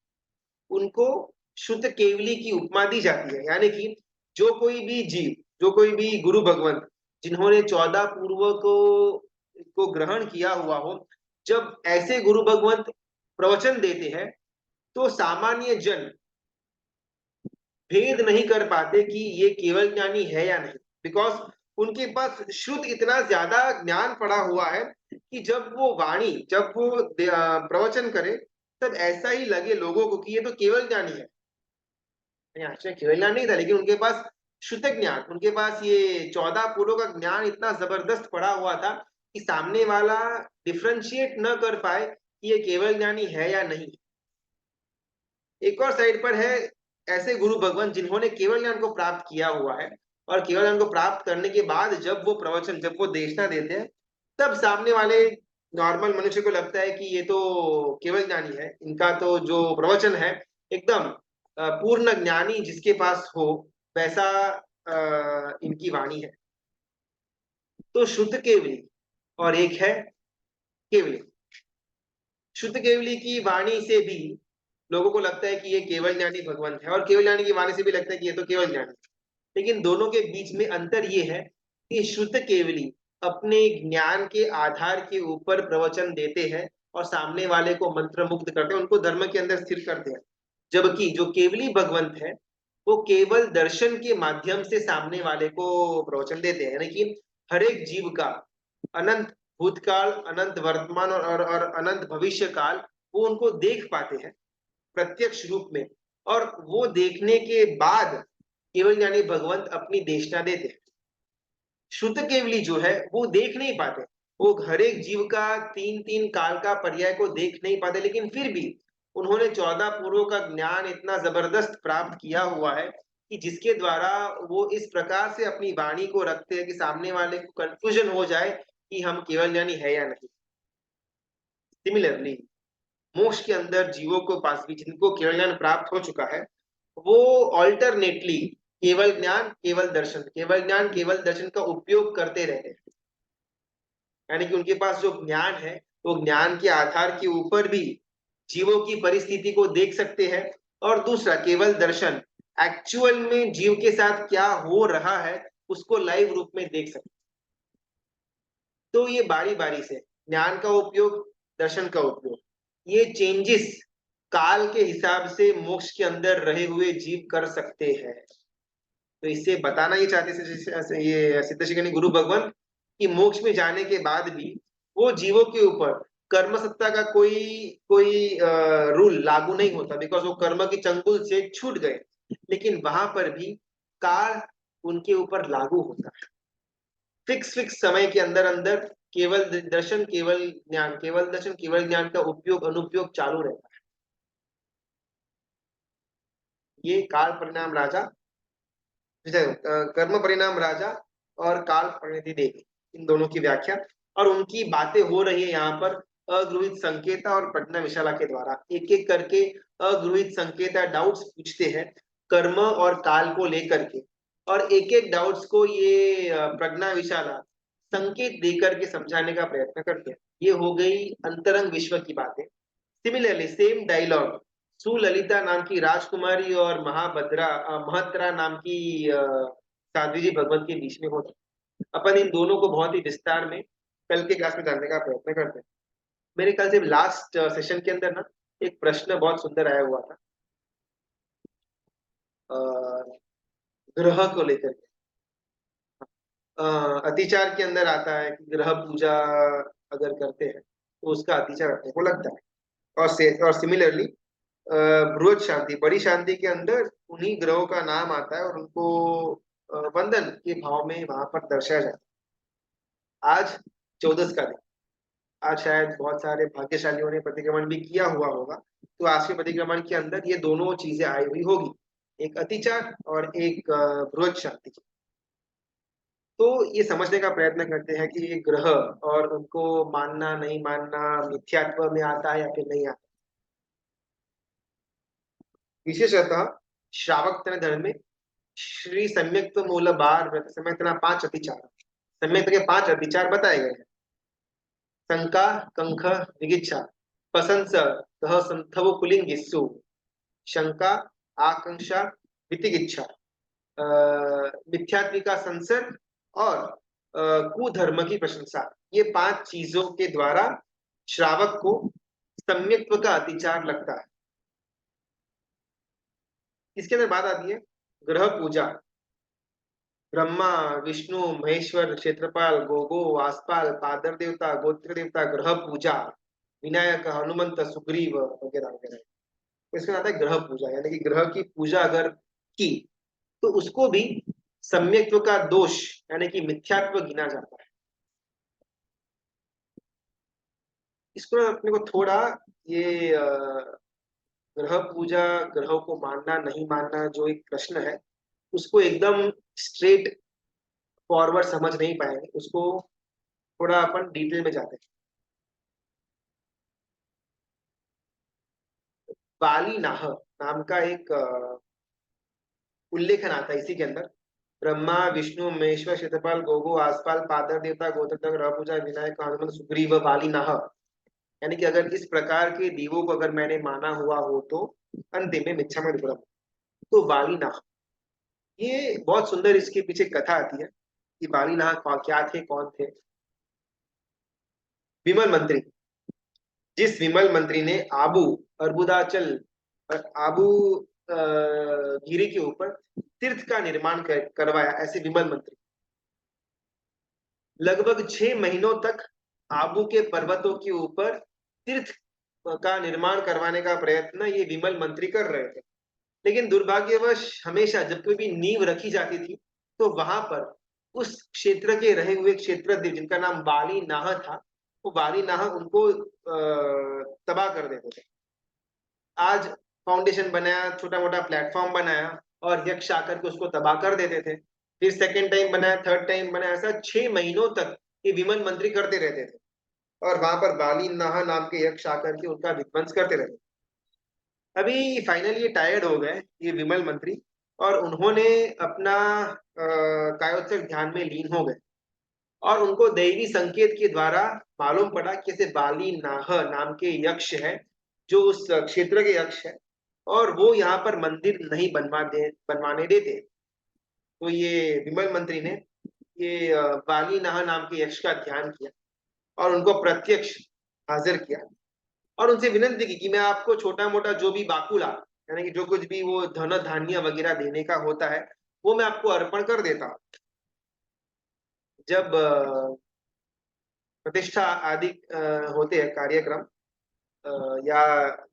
उनको शुद्ध केवली की उपमा दी जाती है। यानी कि जो कोई भी जीव, जो कोई भी गुरु भगवंत जिन्होंने 14 पूर्व को ग्रहण किया हुआ हो, जब ऐसे गुरु भगवंत प्रवचन देते हैं तो सामान्य जन भेद नहीं कर पाते कि ये केवल ज्ञानी है या नहीं। बिकॉज उनके पास शुद्ध इतना ज्यादा ज्ञान पड़ा हुआ है कि जब वो वाणी, जब वो प्रवचन करे तब ऐसा ही लगे लोगों को कि ये तो केवल ज्ञानी है। आश्चर्य केवल ज्ञान नहीं था, लेकिन उनके पास शुद्ध ज्ञान, उनके पास ये 14 पुरों का ज्ञान इतना जबरदस्त पड़ा हुआ था कि सामने वाला डिफ्रेंशिएट न कर पाए कि ये केवल ज्ञानी है या नहीं। एक और साइड पर है ऐसे गुरु भगवान जिन्होंने केवल ज्ञान को प्राप्त किया हुआ है, और केवल ज्ञान को प्राप्त करने के बाद जब वो प्रवचन, जब वो देशना देते हैं, तब सामने वाले नॉर्मल मनुष्य को लगता है कि ये तो केवल ज्ञानी है, इनका तो जो प्रवचन है एकदम पूर्ण ज्ञानी जिसके पास हो वैसा इनकी वाणी है। तो शुद्ध केवली और एक है केवली। शुद्ध केवली की वाणी से भी लोगों को लगता है कि ये केवल ज्ञानी भगवंत है, और केवल ज्ञानी की वाणी से भी लगता है कि ये तो केवल ज्ञानी। लेकिन दोनों के बीच में अंतर ये है कि शुद्ध केवली अपने ज्ञान के आधार के ऊपर प्रवचन देते हैं और सामने वाले को मंत्रमुग्ध करते हैं, उनको धर्म के अंदर स्थिर करते हैं। जबकि जो केवली भगवंत है, वो केवल दर्शन के माध्यम से सामने वाले को प्रवचन देते हैं, यानी कि हर एक जीव का अनंत भूतकाल, अनंत वर्तमान और अनंत भविष्य काल वो उनको देख पाते हैं प्रत्यक्ष रूप में। और वो देखने के बाद केवल यानी भगवंत अपनी देशना देते हैं। शुद्ध केवली जो है वो देख नहीं पाते, वो हर एक जीव का तीन तीन काल का पर्याय को देख नहीं पाते, लेकिन फिर भी उन्होंने 14 पूर्वों का ज्ञान इतना जबरदस्त प्राप्त किया हुआ है कि जिसके द्वारा वो इस प्रकार से अपनी वाणी को रखते हैं कि सामने वाले को कंफ्यूजन हो जाए कि हम केवल ज्ञानी है या नहीं। सिमिलरली मोक्ष के अंदर जीवों को पास भी जिनको केवल ज्ञान प्राप्त हो चुका है, वो ऑल्टरनेटली केवल ज्ञान केवल दर्शन, केवल ज्ञान केवल दर्शन का उपयोग करते रहते हैं। यानी कि उनके पास जो ज्ञान है, वो ज्ञान के आधार के ऊपर भी जीवों की परिस्थिति को देख सकते हैं। और दूसरा केवल दर्शन, एक्चुअल में जीव के साथ क्या हो रहा है उसको लाइव रूप में देख सकते हैं। तो ये बारी बारी से ज्ञान का उपयोग, दर्शन का उपयोग, ये चेंजेस काल के हिसाब से मोक्ष के अंदर रहे हुए जीव कर सकते हैं। तो इससे बताना ये चाहते ये सिद्ध शिखंडी गुरु भगवान कि मोक्ष में जाने के बाद भी वो जीवों के ऊपर कर्म सत्ता का कोई कोई रूल लागू नहीं होता, बिकॉज वो कर्म के चंगुल से छूट गए, लेकिन वहां पर भी काल उनके ऊपर लागू होता है। फिक्स फिक्स समय के अंदर अंदर केवल दर्शन केवल ज्ञान, केवल दर्शन केवल ज्ञान का उपयोग अनुपयोग चालू रहता है। ये काल परिणाम राजा, कर्म परिणाम राजा और काल परिणति देवी, इन दोनों की व्याख्या और उनकी बातें हो रही है यहाँ पर अगृहित संकेता और प्रज्ञा विशाला के द्वारा। एक एक करके अगृहित संकेता डाउट्स पूछते हैं कर्म और काल को लेकर के, और एक एक डाउट्स को ये प्रज्ञा विशाला संकेत देकर के समझाने का प्रयत्न करते हैं। ये हो गई अंतरंग विश्व की बातें। सिमिलरली सेम डायलॉग सुललिता नाम की राजकुमारी और महत्रा नाम की साध्वी जी भगवत के बीच में होता है। अपन इन दोनों को बहुत ही विस्तार में कल के क्लास में जानने का प्रयत्न करते हैं। मेरे ख्याल से लास्ट सेशन के अंदर ना एक प्रश्न बहुत सुंदर आया हुआ था ग्रह को लेकर के। अतिचार के अंदर आता है कि ग्रह पूजा अगर करते हैं तो उसका अतिचार अपने को लगता है। और सिमिलरली बृहद शांति, बड़ी शांति के अंदर उन्हीं ग्रहों का नाम आता है और उनको वंदन के भाव में वहां पर दर्शाया जाता है। आज 14 का दिन, आज शायद बहुत सारे भाग्यशालियों ने प्रतिक्रमण भी किया हुआ होगा, तो आज के प्रतिक्रमण के अंदर ये दोनों चीजें आई हुई होगी, एक अतिचार और एक बृहद शांति। तो ये समझने का प्रयत्न करते हैं कि ये ग्रह और उनको मानना नहीं मानना मिथ्यात्व में आता है या फिर नहीं आता। विशेषतः श्रावक धर्म में श्री सम्यक्त मूल बार व्रत सम्यक्त 5 अतिचार, सम्यक्त के 5 अतिचार बताए गए हैं। शंका कंख विगिच्छा पसंस तह संथव कुलिंगिस्सु, शंका आकांक्षा वितिगिच्छा, मिथ्यात्विका संसर्ग और कुधर्म की प्रशंसा, ये 5 चीजों के द्वारा श्रावक को सम्यक्त्व का अतिचार लगता है। इसके अंदर बात आती है ग्रह पूजा, ब्रह्मा विष्णु महेश्वर क्षेत्रपाल गोगो वासपाल पादर देवता गोत्र देवता ग्रह पूजा, विनायक हनुमंत सुग्रीव वगैरह वगैरह। तो इसमें आता है ग्रह पूजा, यानी कि ग्रह की पूजा अगर की तो उसको भी सम्यक्त्व का दोष यानी कि मिथ्यात्व गिना जाता है। इसको अपने को थोड़ा ये ग्रह पूजा, ग्रहों को मानना नहीं मानना जो एक प्रश्न है, उसको एकदम स्ट्रेट फॉरवर्ड समझ नहीं पाएंगे, उसको थोड़ा अपन डिटेल में जाते हैं। बाली नाह नाम का एक उल्लेखन आता है इसी के अंदर, ब्रह्मा विष्णु महेश्वर क्षेत्रपाल गोगो आसपाल पादर देवता गोत्र ग्रह पूजा विनायक हनुमंत सुग्रीव बाली नाह, यानी कि अगर इस प्रकार के दीवों को अगर मैंने माना हुआ हो तो अंतिम में मिच्छा में तो बाली नाह, ये बहुत सुंदर इसके पीछे कथा आती है कि बाली नाह क्या थे कौन थे। विमल मंत्री, जिस विमल मंत्री ने अर्बुदाचल आबू गिरी के ऊपर तीर्थ का निर्माण करवाया, ऐसे विमल मंत्री लगभग 6 महीनों तक आबू के पर्वतों के ऊपर तीर्थ का निर्माण करवाने का प्रयत्न ये विमल मंत्री कर रहे थे। लेकिन दुर्भाग्यवश हमेशा जब कोई भी नींव रखी जाती थी तो वहां पर उस क्षेत्र के रहे हुए क्षेत्रज्ञ जिनका नाम बाली नाह था, वो बाली नाह उनको तबाह कर देते थे। आज फाउंडेशन बनाया, छोटा मोटा प्लेटफॉर्म बनाया और यक्ष आकर के उसको तबाह कर देते थे। फिर सेकेंड टाइम बनाया, थर्ड टाइम बनाया, ऐसा 6 महीनों तक ये विमल मंत्री करते रहते थे और वहां पर बाली नाह नाम के यक्ष आकर के उनका विध्वंस करते रहते। अभी फाइनली ये टायर्ड हो गए ये विमल मंत्री और उन्होंने अपना कायोत्सक ध्यान में लीन हो गए और उनको दैवी संकेत के द्वारा मालूम पड़ा कि ऐसे बाली नाह नाम के यक्ष है जो उस क्षेत्र के यक्ष है और वो यहाँ पर मंदिर नहीं बनवाने देते। तो ये विमल मंत्री ने ये बाली नाह नाम के यक्ष का ध्यान किया और उनको प्रत्यक्ष हाजिर किया और उनसे विनती की कि मैं आपको छोटा मोटा जो भी बाकुला यानी कि जो कुछ भी वो धन धान्य वगैरह देने का होता है वो मैं आपको अर्पण कर देता हूँ। जब प्रतिष्ठा आदि होते हैं कार्यक्रम या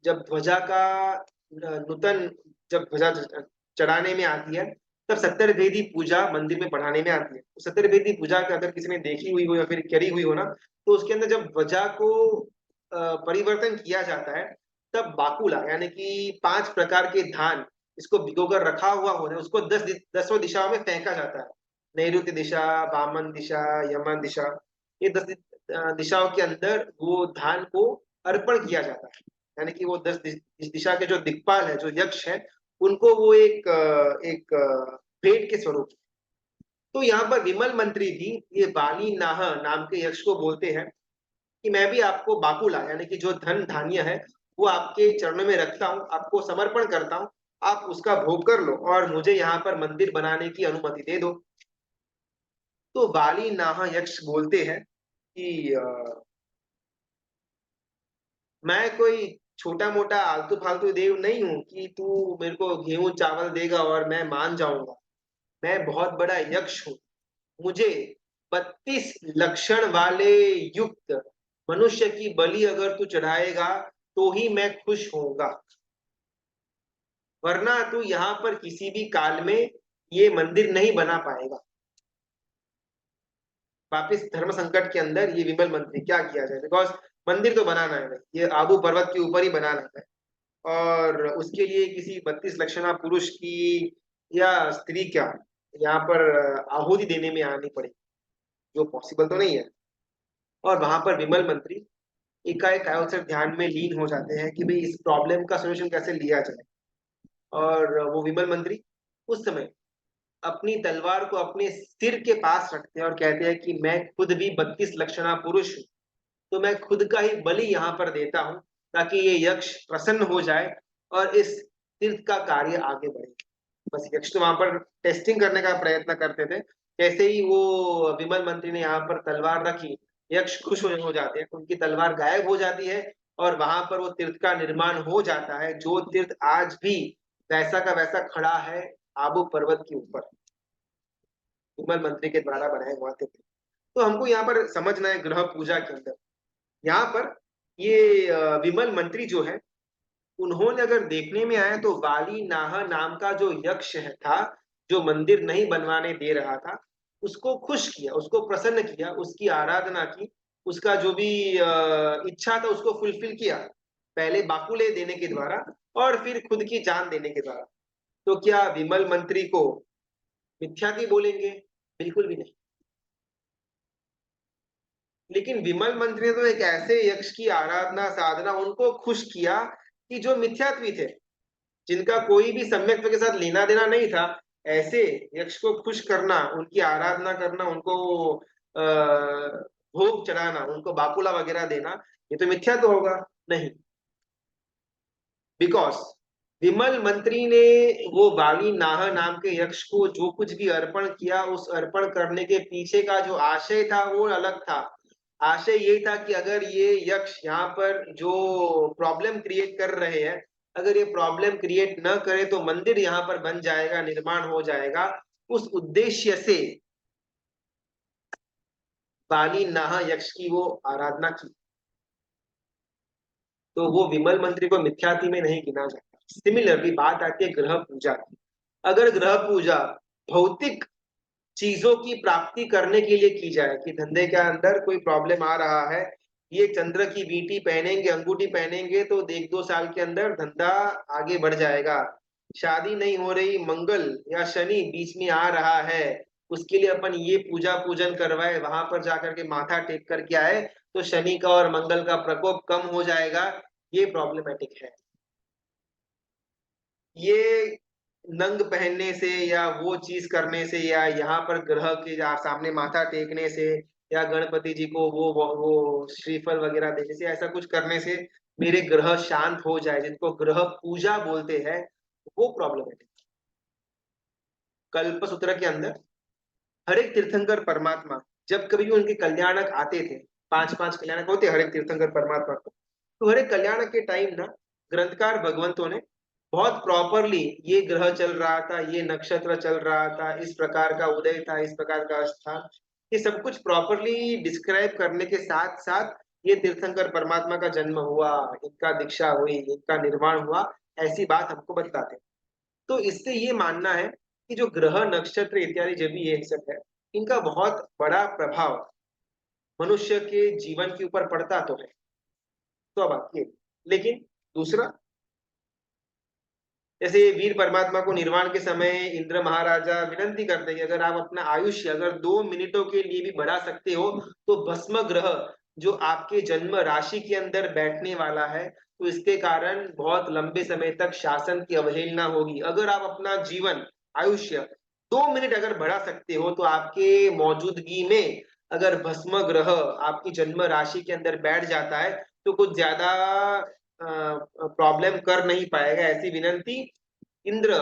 जब ध्वजा का नूतन जब ध्वजा चढ़ाने में आती है तब 70 भेदी पूजा मंदिर में पढ़ाने में आती है। 70 भेदी पूजा अगर किसी ने देखी हुई हो या फिर करी हुई हो ना, तो उसके अंदर जब ध्वजा को परिवर्तन किया जाता है तब बाकुला यानी कि 5 प्रकार के धान इसको भिगोकर रखा हुआ होता है, उसको 10 दिशाओं में फेंका जाता है। नैऋत्य दिशा, वामन दिशा, यमन दिशा, ये 10 दिशाओं के अंदर वो धान को अर्पण किया जाता है। यानी कि वो 10 दिशा के जो दिक्पाल है, जो यक्ष है, उनको वो एक भेंट के स्वरूप। तो यहाँ पर विमल मंत्री भी ये बाली नाह नाम के यक्ष को बोलते हैं कि मैं भी आपको बाकुला यानी कि जो धन धान्य है वो आपके चरणों में रखता हूँ, आपको समर्पण करता हूँ, आप उसका भोग कर लो और मुझे यहाँ पर मंदिर बनाने की अनुमति दे दो। तो बाली नाह यक्ष बोलते हैं कि मैं कोई छोटा मोटा आलतू फालतू देव नहीं हूं कि तू मेरे को गेहूं चावल देगा और मैं मान जाऊंगा। मैं बहुत बड़ा यक्ष हूँ, मुझे 32 लक्षण वाले युक्त मनुष्य की बलि अगर तू चढ़ाएगा तो ही मैं खुश होऊंगा, वरना तू यहाँ पर किसी भी काल में ये मंदिर नहीं बना पाएगा। वापिस धर्म संकट के अंदर ये विमल मंत्री क्या किया जाए, बिकॉज मंदिर तो बनाना है, ये आबू पर्वत के ऊपर ही बनाना है और उसके लिए किसी 32 लक्षणा पुरुष की या स्त्री क्या यहाँ पर आहुति देने में आनी पड़ेगी, जो पॉसिबल तो नहीं है। और वहां पर विमल मंत्री एकाएक कायोत्सव ध्यान में लीन हो जाते हैं कि भाई इस प्रॉब्लम का सोल्यूशन कैसे लिया जाए। और वो विमल मंत्री उस समय अपनी तलवार को अपने सिर के पास रखते हैं और कहते हैं कि मैं खुद भी 32 लक्षणा पुरुष हूँ, तो मैं खुद का ही बलि यहाँ पर देता हूँ ताकि ये यक्ष प्रसन्न हो जाए और इस तीर्थ का कार्य आगे बढ़े। बस यक्ष तो वहां पर टेस्टिंग करने का प्रयत्न करते थे। जैसे ही वो विमल मंत्री ने यहाँ पर तलवार रखी, यक्ष खुश हो जाते हैं, उनकी तलवार गायब हो जाती है और वहां पर वो तीर्थ का निर्माण हो जाता है, जो तीर्थ आज भी वैसा का वैसा खड़ा है आबू पर्वत के ऊपर, विमल मंत्री के द्वारा बनाए हुआ तीर्थ। तो हमको यहाँ पर समझना है ग्रह पूजा के अंदर, यहाँ पर ये विमल मंत्री जो है उन्होंने अगर देखने में आया तो वाली नाह नाम का जो यक्ष है था, जो मंदिर नहीं बनवाने दे रहा था, उसको खुश किया, उसको प्रसन्न किया, उसकी आराधना की, उसका जो भी इच्छा था उसको फुलफिल किया, पहले बाकुले देने के द्वारा और फिर खुद की जान देने के द्वारा। तो क्या विमल मंत्री को मिथ्या की बोलेंगे? बिल्कुल भी नहीं। लेकिन विमल मंत्री ने तो एक ऐसे यक्ष की आराधना साधना उनको खुश किया कि जो मिथ्यात्वी थे, जिनका कोई भी सम्यक्त्व के साथ लेना देना नहीं था, ऐसे यक्ष को खुश करना, उनकी आराधना करना, उनको भोग चढ़ाना, उनको बाकुला वगैरह देना, ये तो मिथ्या तो होगा नहीं। बिकॉज विमल मंत्री ने वो बाली नाह नाम के यक्ष को जो कुछ भी अर्पण किया, उस अर्पण करने के पीछे का जो आशय था वो अलग था। आशय ये था कि अगर ये यक्ष यहाँ पर जो प्रॉब्लम क्रिएट कर रहे हैं, अगर ये प्रॉब्लम क्रिएट न करे तो मंदिर यहाँ पर बन जाएगा, निर्माण हो जाएगा। उस उद्देश्य से बाली नाह यक्ष की वो आराधना की। तो वो विमल मंत्री को मिथ्यात्व में नहीं गिना जाता। सिमिलरली बात आती है ग्रह पूजा की। अगर ग्रह पूजा भौतिक चीजों की प्राप्ति करने के लिए की जाए कि धंधे के अंदर कोई प्रॉब्लम आ रहा है, ये चंद्र की बीटी पहनेंगे, अंगूठी पहनेंगे तो एक दो साल के अंदर धंधा आगे बढ़ जाएगा। शादी नहीं हो रही, मंगल या शनि बीच में आ रहा है, उसके लिए अपन ये पूजा पूजन करवाए, वहां पर जाकर के माथा टेक करके आए तो शनि का और मंगल का प्रकोप कम हो जाएगा। ये प्रॉब्लमेटिक है। ये नंग पहनने से या वो चीज करने से या यहाँ पर ग्रह के सामने माथा टेकने से या गणपति जी को वो श्रीफल वगैरह देने से, ऐसा कुछ करने से मेरे ग्रह शांत हो जाए, जिनको ग्रह पूजा बोलते हैं, वो प्रॉब्लमेटिक। कल्प सूत्र के अंदर हर एक तीर्थंकर परमात्मा जब कभी भी उनके कल्याणक आते थे, पांच पांच कल्याणक होते हर एक तीर्थंकर परमात्मा को, तो हर एक कल्याणक के टाइम ना ग्रंथकार भगवंतों ने बहुत प्रॉपरली ये ग्रह चल रहा था, ये नक्षत्र चल रहा था, इस प्रकार का उदय था, इस प्रकार का था, ये सब कुछ प्रॉपरली डिस्क्राइब करने के साथ साथ ये तीर्थंकर परमात्मा का जन्म हुआ, इनका दीक्षा हुई, इनका निर्माण हुआ, ऐसी बात हमको बताते। तो इससे ये मानना है कि जो ग्रह नक्षत्र इत्यादि जब भी ये सब है, इनका बहुत बड़ा प्रभाव मनुष्य के जीवन के ऊपर पड़ता तो है। तो अब आइए, लेकिन दूसरा, जैसे वीर परमात्मा को निर्वाण के समय इंद्र महाराजा विनंती करते हैं कि अगर आप अपना आयुष्य अगर 2 मिनटों के लिए भी बढ़ा सकते हो तो भस्म ग्रह जो आपके जन्म राशि के अंदर बैठने वाला है, तो इसके कारण बहुत लंबे समय तक शासन की अवहेलना होगी। अगर आप अपना जीवन आयुष्य 2 मिनट अगर बढ़ा सकते हो तो आपके मौजूदगी में अगर भस्म ग्रह आपकी जन्म राशि के अंदर बैठ जाता है तो कुछ ज्यादा प्रॉब्लम कर नहीं पाएगा, ऐसी विनंती इंद्र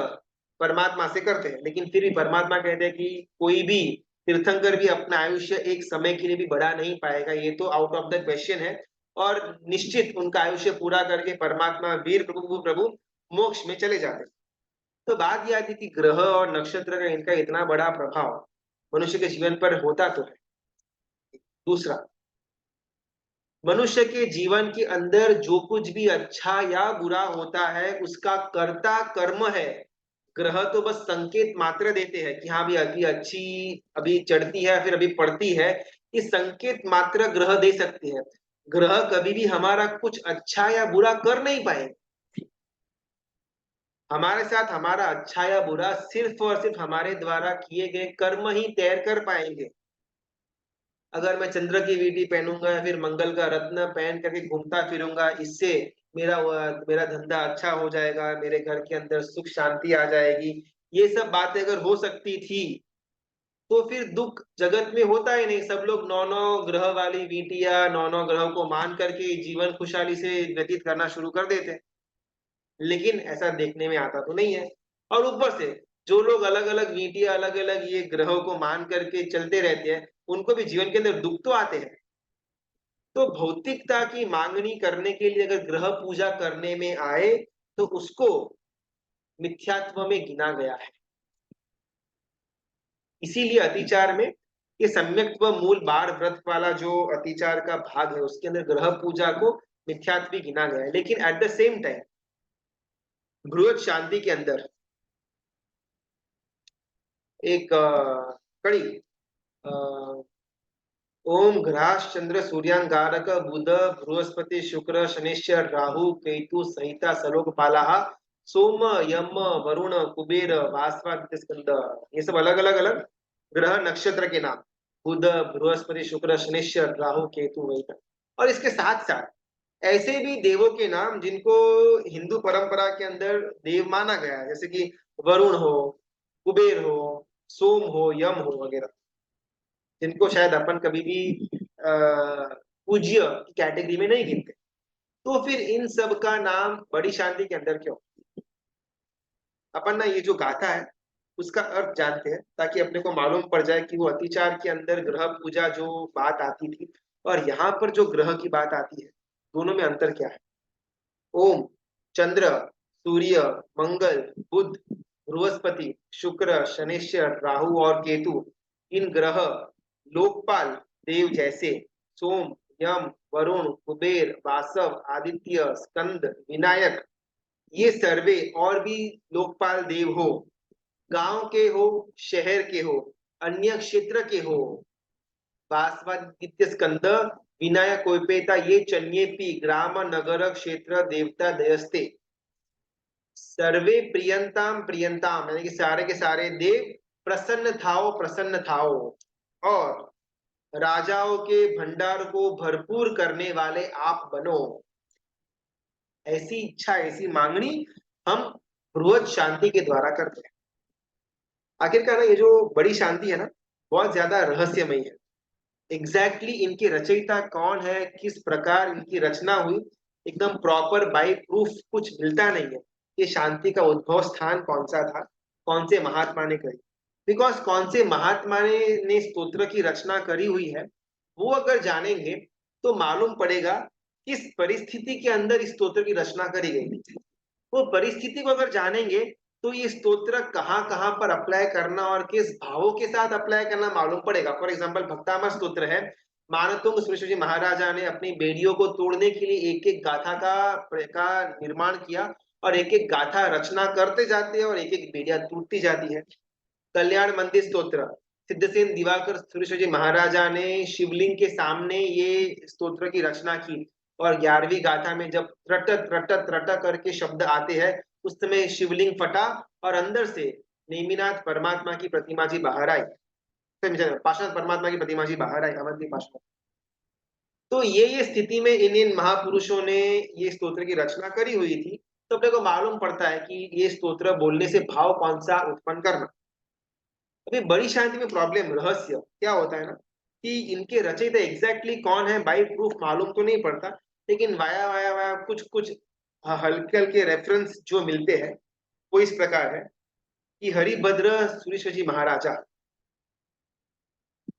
परमात्मा से करते हैं। लेकिन फिर भी परमात्मा कहते हैं कि कोई भी तीर्थंकर भी अपना आयुष्य एक समय के लिए भी बढ़ा नहीं पाएगा, ये तो आउट ऑफ द क्वेश्चन है। और निश्चित उनका आयुष्य पूरा करके परमात्मा वीर प्रभु प्रभु मोक्ष में चले जाते हैं। तो बात यह आती कि ग्रह और नक्षत्र का इनका इतना बड़ा प्रभाव मनुष्य के जीवन पर होता तो है। दूसरा, मनुष्य के जीवन के अंदर जो कुछ भी अच्छा या बुरा होता है उसका कर्ता कर्म है। ग्रह तो बस संकेत मात्र देते हैं कि हाँ भी अभी अच्छी अभी चढ़ती है फिर अभी पड़ती है, इस संकेत मात्र ग्रह दे सकते हैं। ग्रह कभी भी हमारा कुछ अच्छा या बुरा कर नहीं पाएंगे। हमारे साथ हमारा अच्छा या बुरा सिर्फ और सिर्फ हमारे द्वारा किए गए कर्म ही तय कर पाएंगे। अगर मैं चंद्र की वीटी पहनूंगा या फिर मंगल का रत्न पहन करके घूमता फिरूंगा, इससे मेरा धंधा अच्छा हो जाएगा, मेरे घर के अंदर सुख शांति आ जाएगी, ये सब बातें अगर हो सकती थी तो फिर दुख जगत में होता ही नहीं। सब लोग नौ नौ ग्रह वाली वीटियां नौ नौ ग्रहों को मान करके जीवन खुशहाली से व्यतीत करना शुरू कर देते। लेकिन ऐसा देखने में आता तो नहीं है। और ऊपर से जो लोग अलग अलग वीटियां अलग अलग ये ग्रहों को मान करके चलते रहते हैं, उनको भी जीवन के अंदर दुख तो आते हैं। तो भौतिकता की मांगनी करने के लिए अगर ग्रह पूजा करने में आए तो उसको मिथ्यात्व में गिना गया है। इसीलिए अतिचार में ये सम्यक्त्व मूल बार व्रत वाला जो अतिचार का भाग है उसके अंदर ग्रह पूजा को मिथ्यात्व गिना गया है। लेकिन एट द सेम टाइम बृहत शांति के अंदर एक कड़ी ओम घ्रास चंद्र सूर्यांगारक बुध बृहस्पति शुक्र शनिश्चर राहु केतु सहिता सलोकपाला सोम यम वरुण कुबेर भास्वादित्य स्कंद, ये सब अलग अलग अलग ग्रह नक्षत्र के नाम, बुध बृहस्पति शुक्र शनिश्चर राहु केतु वही। और इसके साथ साथ ऐसे भी देवों के नाम जिनको हिंदू परंपरा के अंदर देव माना गया है, जैसे कि वरुण हो, कुबेर हो, सोम हो, यम हो वगैरह, जिनको शायद अपन कभी भी पूज्य कैटेगरी में नहीं गिनते। तो फिर इन सब का नाम बड़ी शांति के अंदर क्यों? अपन ना ये जो गाथा है उसका अर्थ जानते हैं ताकि अपने को मालूम पड़ जाए कि वो अतिचार के अंदर ग्रह पूजा जो बात आती थी और यहाँ पर जो ग्रह की बात आती है, दोनों में अंतर क्या है? ओम, चंद्र, सूर्य, मंगल, बुध, बृहस्पति, शुक्र, शनिश्चर, राहु और केतु, इन ग्रह लोकपाल देव जैसे सोम, यम, वरुण, कुबेर, वासव, आदित्य, स्कंद, विनायक, ये सर्वे और भी लोकपाल देव हो, गांव के हो, शहर के हो, अन्य क्षेत्र के हो, वासवादित्य स्कंद, विनायक कोयपेता, ये चन्येपी ग्राम नगर क्षेत्र देवता दयस्ते, सर्वे प्रियंताम प्रियंताम, यानी कि सारे के सारे देव प्रसन्न थाओ, और राजाओं के भंडार को भरपूर करने वाले आप बनो। ऐसी इच्छा, ऐसी मांगनी हम बृहद शांति के द्वारा करते हैं। आखिरकार ना, ये जो बड़ी शांति है ना, बहुत ज्यादा रहस्यमयी है। एग्जैक्टली इनके रचयिता कौन है, किस प्रकार इनकी रचना हुई, एकदम प्रॉपर बाई प्रूफ कुछ मिलता नहीं है। ये शांति का उद्भव स्थान कौन सा था, कौन से महात्मा ने करी, बिकॉज कौन से महात्मा ने स्तोत्र की रचना करी हुई है, वो अगर जानेंगे तो मालूम पड़ेगा किस परिस्थिति के अंदर इस स्तोत्र की रचना करी गई। वो परिस्थिति को अगर जानेंगे तो ये स्तोत्र कहाँ कहाँ पर अप्लाई करना और किस भावों के साथ अप्लाई करना मालूम पड़ेगा। फॉर एग्जाम्पल भक्तामर स्तोत्र है, मानतुंग सुरेश्वर जी महाराजा ने अपनी बेड़ियों को तोड़ने के लिए एक एक गाथा का निर्माण किया, और एक एक गाथा रचना करते जाते हैं और एक एक बेड़िया टूटती जाती है। कल्याण मंदिर स्तोत्र, सिद्धसेन दिवाकर सुरेश्वर जी महाराजा ने शिवलिंग के सामने ये स्तोत्र की रचना की, और 11वीं गाथा में जब त्रट त्रट त्रट करके शब्द आते हैं, उस समय शिवलिंग फटा और अंदर से नेमिनाथ परमात्मा की प्रतिमा जी बाहर आई, पार्श्वनाथ परमात्मा की प्रतिमा जी बाहर आई, अवंती पार्श्वनाथ। तो ये स्थिति में इन महापुरुषों ने ये स्तोत्र की रचना करी हुई थी। तो अपने को मालूम पड़ता है कि ये स्तोत्र बोलने से भाव कौन सा उत्पन्न करना। अभी बड़ी शांति में प्रॉब्लम, रहस्य क्या होता है ना, कि इनके रचयिता एग्जैक्टली कौन है बाई प्रूफ मालूम तो नहीं पड़ता, लेकिन वाया वाया वाया कुछ कुछ हल्के हल्के रेफरेंस जो मिलते हैं वो इस प्रकार है कि हरिभद्र सुरेश्वर जी महाराजा,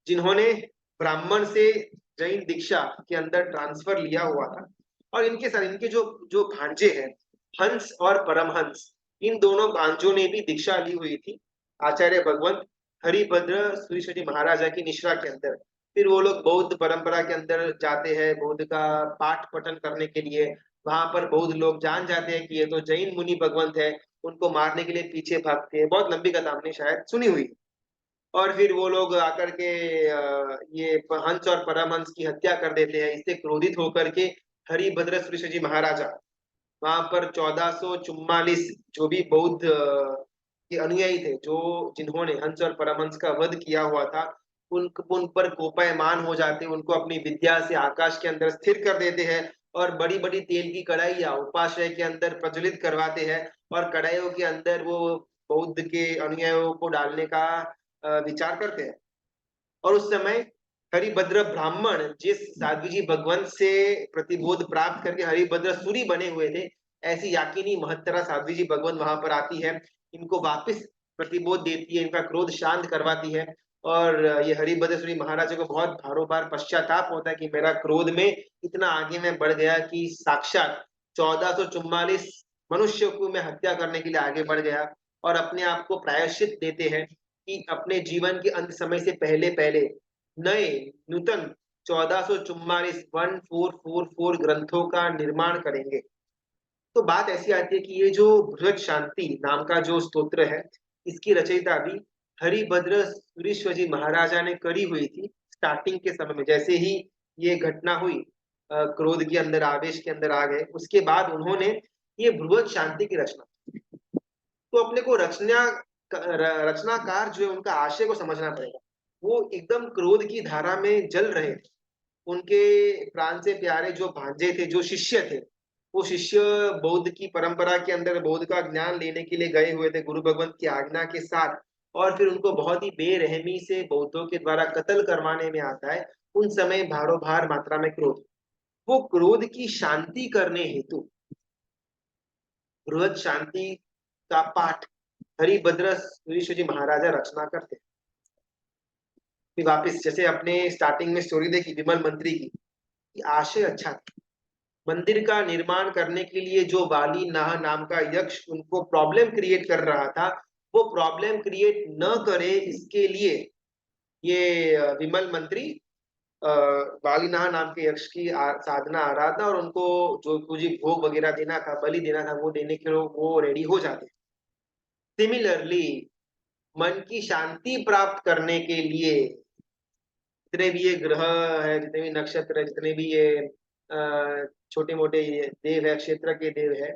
जिन्होंने ब्राह्मण से जैन दीक्षा के अंदर ट्रांसफर लिया हुआ था, और इनके साथ इनके जो जो भांजे हैं हंस और परमहंस, इन दोनों भांजों ने भी दीक्षा ली हुई थी आचार्य भगवंत हरिभद्र सुरेश्वर जी महाराजा की निश्रा के अंदर। फिर वो लोग बौद्ध परंपरा के अंदर जाते हैं बौद्ध का पाठ पठन करने के लिए। वहां पर बौद्ध लोग जान जाते हैं कि ये तो जैन मुनि भगवंत है, उनको मारने के लिए पीछे भागते हैं। बहुत लंबी कथा आपने शायद सुनी हुई। और फिर वो लोग आकर के ये हंस और परमहंस की हत्या कर देते हैं। इससे क्रोधित होकर के हरिभद्र सुरेश्वर जी महाराजा वहां पर 1444 जो भी बौद्ध के अनुयायी थे, जो जिन्होंने हंस और परमहंस का वध किया हुआ था, उन पर कोपायमान हो जाते, उनको अपनी विद्या से आकाश के अंदर स्थिर कर देते हैं, और बड़ी बड़ी तेल की कढ़ाइयां उपाश्रय के अंदर प्रज्वलित करवाते हैं, और कढ़ाइयों के अंदर वो बौद्ध के अनुयायियों को डालने का विचार करते हैं। और उस समय हरिभद्र ब्राह्मण जिस साध्वी जी भगवंत से प्रतिबोध प्राप्त करके हरिभद्र सूरी बने हुए थे, ऐसी याकिनी महत्तरा साध्वी जी भगवंत वहां पर आती है, इनको वापस प्रतिबोध देती है, इनका क्रोध शांत करवाती है। और ये हरिभद्र सूरी महाराज को बहुत भारोभार पश्चाताप होता है कि मेरा क्रोध में इतना आगे मैं बढ़ गया कि साक्षात 1444 मनुष्य को मैं हत्या करने के लिए आगे बढ़ गया, और अपने आप को प्रायश्चित देते हैं कि अपने जीवन के अंत समय से पहले पहले नए नूतन 1444 1444 ग्रंथों का निर्माण करेंगे। तो बात ऐसी आती है कि ये जो बृहद शांति नाम का जो स्तोत्र है, इसकी रचयिता भी हरिभद्र सुरेश्वर जी महाराजा ने करी हुई थी। स्टार्टिंग के समय में जैसे ही ये घटना हुई, क्रोध के अंदर आवेश के अंदर आ गए, उसके बाद उन्होंने ये बृहद शांति की रचना। तो अपने को रचनाकार जो है उनका आशय को समझना पड़ेगा। वो एकदम क्रोध की धारा में जल रहे थे। उनके प्राण से प्यारे जो भांजे थे, जो शिष्य थे, वो शिष्य बौद्ध की परंपरा के अंदर बौद्ध का ज्ञान लेने के लिए गए हुए थे गुरु भगवंत की आज्ञा के साथ, और फिर उनको बहुत ही बेरहमी से बौद्धों के द्वारा कत्ल करवाने में आता है। उन समय भारोभार मात्रा में क्रोध, वो क्रोध की शांति करने हेतु बृहद शांति का पाठ हरिभद्र ऋषि जी महाराजा रचना करते हैं। फिर वापस जैसे अपने स्टार्टिंग में स्टोरी देखी विमल मंत्री की, कि आशय अच्छा था। मंदिर का निर्माण करने के लिए जो वाली नाह नाम का यक्ष उनको प्रॉब्लम क्रिएट कर रहा था, वो प्रॉब्लम क्रिएट न करे इसके लिए ये विमल मंत्री वालीनाह नाम के यक्ष की साधना आराधना और उनको जो पूजी भोग वगैरह देना था, बलि देना था, वो देने के लिए वो रेडी हो जाते। सिमिलरली मन की शांति प्राप्त करने के लिए जितने भी ये ग्रह है, जितने भी नक्षत्र है, जितने भी ये छोटे मोटे देव है, क्षेत्र के देव है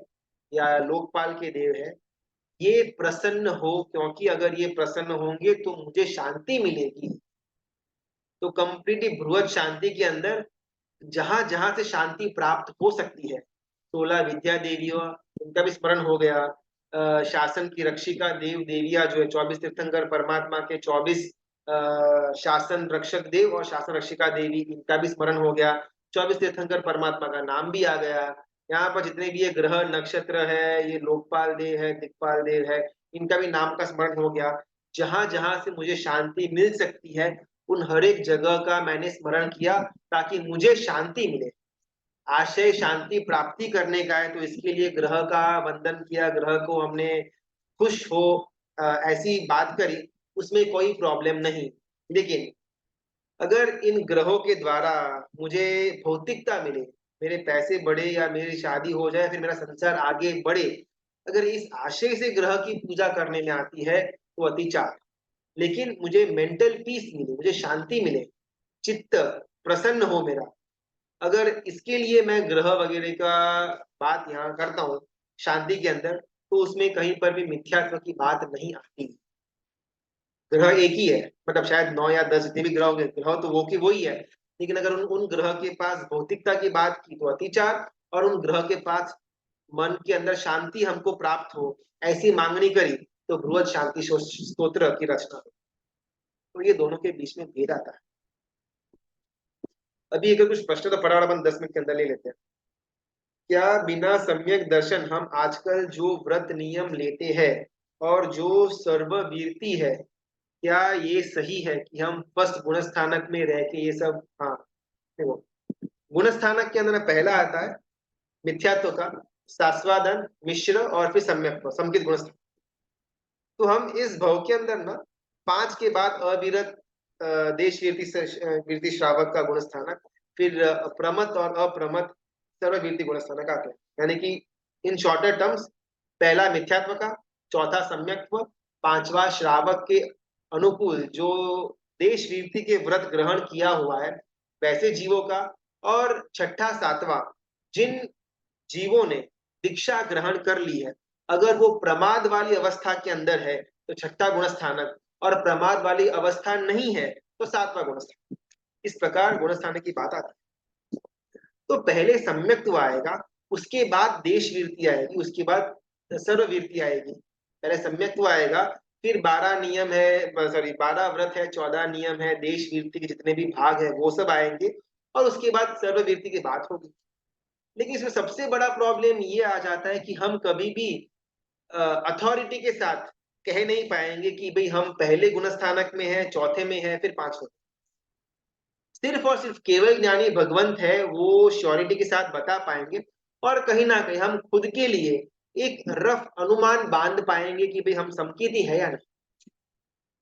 या लोकपाल के देव है, ये प्रसन्न हो, क्योंकि अगर ये प्रसन्न होंगे तो मुझे शांति मिलेगी। तो कंप्लीटली बृहद शांति के अंदर जहां जहां से शांति प्राप्त हो सकती है, 16 विद्या देवियों उनका भी स्मरण हो गया, शासन की रक्षिका देव देविया जो है 24 तीर्थंकर परमात्मा के 24 शासन रक्षक देव और शासन रक्षिका देवी, इनका भी स्मरण हो गया। 24 तीर्थंकर परमात्मा का नाम भी आ गया। यहाँ पर जितने भी ये ग्रह नक्षत्र है, ये लोकपाल देव है, दिक्पाल देव है, इनका भी नाम का स्मरण हो गया। जहां जहां से मुझे शांति मिल सकती है उन हर एक जगह का मैंने स्मरण किया ताकि मुझे शांति मिले। आशय शांति प्राप्ति करने का है, तो इसके लिए ग्रह का वंदन किया, ग्रह को हमने खुश हो ऐसी बात करी, उसमें कोई प्रॉब्लम नहीं। लेकिन अगर इन ग्रहों के द्वारा मुझे भौतिकता मिले, मेरे पैसे बढ़े या मेरी शादी हो जाए, फिर मेरा संसार आगे बढ़े, अगर इस आशय से ग्रह की पूजा करने में आती है तो अतिचार। लेकिन मुझे मेंटल पीस मिले, मुझे शांति मिले, चित्त प्रसन्न हो मेरा, अगर इसके लिए मैं ग्रह वगैरह का बात यहाँ करता हूँ शांति के अंदर, तो उसमें कहीं पर भी मिथ्यात्व की बात नहीं आती। ग्रह एक ही है, मतलब शायद 9 या 10 जितने भी ग्रह होंगे, ग्रह तो वो की वही है, लेकिन अगर उन ग्रह के पास भौतिकता की बात की तो अतिचार, और उन ग्रह के पास मन के अंदर शांति हमको प्राप्त हो ऐसी मांगनी करी तो बृहद शांति स्तोत्र की रचना हो। तो ये दोनों के बीच में भेद आता है। अभी अगर कुछ प्रश्न तो फटाफट अपन 10 मिनट के अंदर ले लेते हैं। क्या बिना सम्यक दर्शन हम आजकल जो व्रत नियम लेते हैं और जो सर्ववीरती है, क्या ये सही है कि हम फर्स्ट गुण स्थानक में रह के ये सब, हाँ देखो, गुण स्थानक के अंदर पहला आता है मिथ्यात्व का, सास्वादन, मिश्र और फिर सम्यक संकित गुण स्थान। तो हम इस भव के अंदर ना 5 के बाद अविरत देश वीरती श्रावक का गुण स्थानक, फिर प्रमत और अप्रमत सर्ववीरती गुण स्थानक आते हैं। यानी कि इन शॉर्टर टर्म्स, पहला मिथ्यात्व का, चौथा सम्यक्त्व, पांचवा श्रावक के अनुकूल जो देश वीरती के व्रत ग्रहण किया हुआ है वैसे जीवों का, और छठा सातवां जिन जीवों ने दीक्षा ग्रहण कर ली है, अगर वो प्रमाद वाली अवस्था के अंदर है तो छठा गुण स्थानक, और प्रमाद वाली अवस्था नहीं है तो सातवां गुण स्थानक। इस प्रकार गुण स्थानक की बात आती है। तो पहले सम्यक्त्व आएगा, उसके बाद देश वीरती आएगी, उसके बाद सर्ववीरती आएगी। पहले सम्यक्त्व आएगा, फिर 12 नियम है, सॉरी 12 व्रत है, 14 नियम है, देश वीरती के जितने भी भाग है वो सब आएंगे, और उसके बाद सर्ववीरती की बात होगी। लेकिन इसमें सबसे बड़ा प्रॉब्लम ये आ जाता है कि हम कभी भी अथॉरिटी के साथ कह नहीं पाएंगे कि भाई हम पहले गुण स्थानक में है, चौथे में है, फिर पांचवें। सिर्फ और सिर्फ केवल ज्ञानी भगवंत है वो श्योरिटी के साथ बता पाएंगे, और कहीं ना कहीं हम खुद के लिए एक रफ अनुमान बांध पाएंगे कि भाई हम संकेती है या नहीं।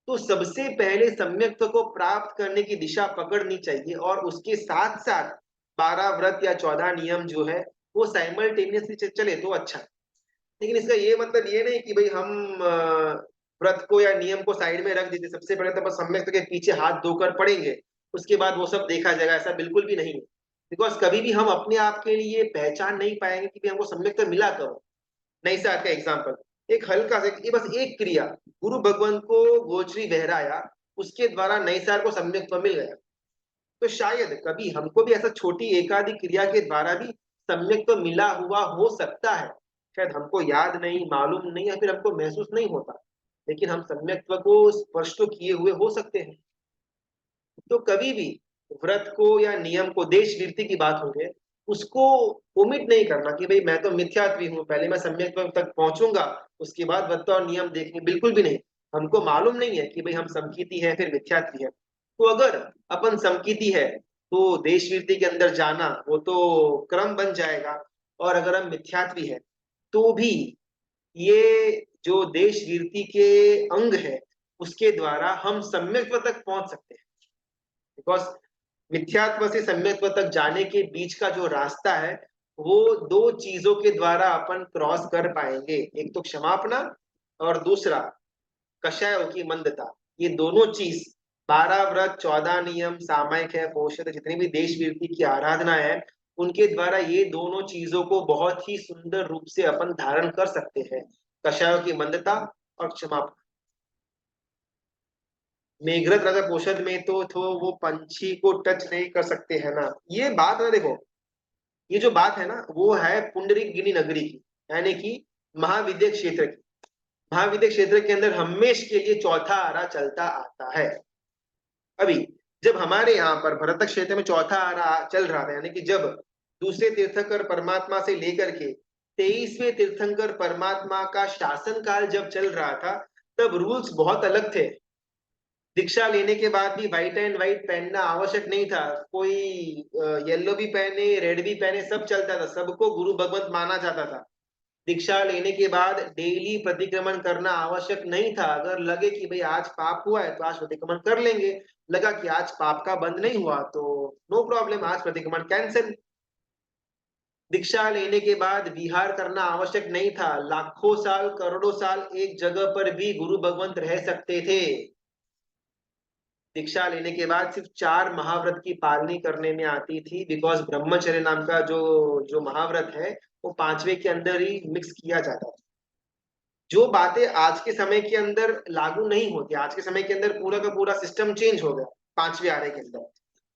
तो सबसे पहले सम्यक्त्व को प्राप्त करने की दिशा पकड़नी चाहिए, और उसके साथ साथ 12 व्रत या 14 नियम जो है वो साइमल्टेनियसली चले तो अच्छा है। लेकिन इसका ये मतलब ये नहीं कि भाई हम व्रत को या नियम को साइड में रख दीजिए, सबसे पहले तो बस सम्यक के पीछे हाथ धोकर पड़ेंगे, उसके बाद वो सब देखा जाएगा, ऐसा बिल्कुल भी नहीं है। बिकॉज कभी भी हम अपने आप के लिए पहचान नहीं पाएंगे कि हमको सम्यक तो मिला कब। नहीं से का एग्जाम्पल, एक हल्का से, ये बस एक क्रिया, गुरु भगवंत को गोचरी बहराया, उसके द्वारा नई सार को सम्यक मिल गया। तो शायद कभी हमको भी ऐसा छोटी एकादि क्रिया के द्वारा भी सम्यक मिला हुआ हो सकता है, शायद हमको याद नहीं, मालूम नहीं, या फिर हमको महसूस नहीं होता, लेकिन हम सम्यक्त्व को स्पर्श तो किए हुए हो सकते हैं। तो कभी भी व्रत को या नियम को, देश वीरती की बात हो गई, उसको ओमिट नहीं करना कि भाई मैं तो मिथ्यात्वी हूँ, पहले मैं सम्यक्त्व तक पहुंचूंगा, उसके बाद व्रत और नियम देखेंगे, बिल्कुल भी नहीं। हमको मालूम नहीं है कि भाई हम संकीर्ति है फिर मिथ्यात्वी है। तो अगर अपन समकीती है तो देश वीरती के अंदर जाना वो तो क्रम बन जाएगा, और अगर हम मिथ्यात्वी है तो भी ये जो देश वीरती के अंग है उसके द्वारा हम सम्यक्त्व तक पहुंच सकते हैं। बिकॉज मिथ्यात्व से सम्यक्त्व तक जाने के बीच का जो रास्ता है वो दो चीजों के द्वारा अपन क्रॉस कर पाएंगे, एक तो क्षमापना और दूसरा कषायों की मंदता। ये दोनों चीज 12 व्रत 14 नियम सामायिक है पोषण जितनी भी देश वीरती की आराधना है उनके द्वारा ये दोनों चीजों को बहुत ही सुंदर रूप से अपन धारण कर सकते हैं, कषायों की मंदता और क्षमापना। मेघरत राजा पोषद में तो वो पंछी को टच नहीं कर सकते है ना, ये बात ना देखो, ये जो बात है ना वो है पुंडरीक गिनी नगरी की, यानी कि महाविद्य क्षेत्र की। महाविद्य क्षेत्र के अंदर हमेश के लिए चौथा आरा चलता आता है। अभी जब हमारे यहाँ पर भरत क्षेत्र में चौथा आरा चल रहा था, यानी कि जब दूसरे तीर्थंकर परमात्मा से लेकर के 23वें तीर्थंकर परमात्मा का शासन काल जब चल रहा था तब रूल्स बहुत अलग थे। दीक्षा लेने के बाद भी व्हाइट एंड व्हाइट पहनना आवश्यक नहीं था, कोई येलो भी पहने रेड भी पहने सब चलता था, सबको गुरु भगवंत माना जाता था। दीक्षा लेने के बाद डेली प्रतिक्रमण करना आवश्यक नहीं था, अगर लगे कि भाई आज पाप हुआ है तो आज प्रतिक्रमण कर लेंगे, लगा कि आज पाप का बंद नहीं हुआ तो नो प्रॉब्लम, आज प्रतिक्रमण कैंसिल। दीक्षा लेने के बाद विहार करना आवश्यक नहीं था, लाखों साल करोड़ों साल एक जगह पर भी गुरु भगवंत रह सकते थे। दीक्षा लेने के बाद सिर्फ 4 महाव्रत की पालनी करने में आती थी, बिकॉज ब्रह्मचर्य नाम का जो जो महाव्रत है वो 5वें के अंदर ही मिक्स किया जाता था। जो बातें आज के समय के अंदर लागू नहीं होती, आज के समय के अंदर पूरा का पूरा सिस्टम चेंज हो गया 5वें आरे के अंदर।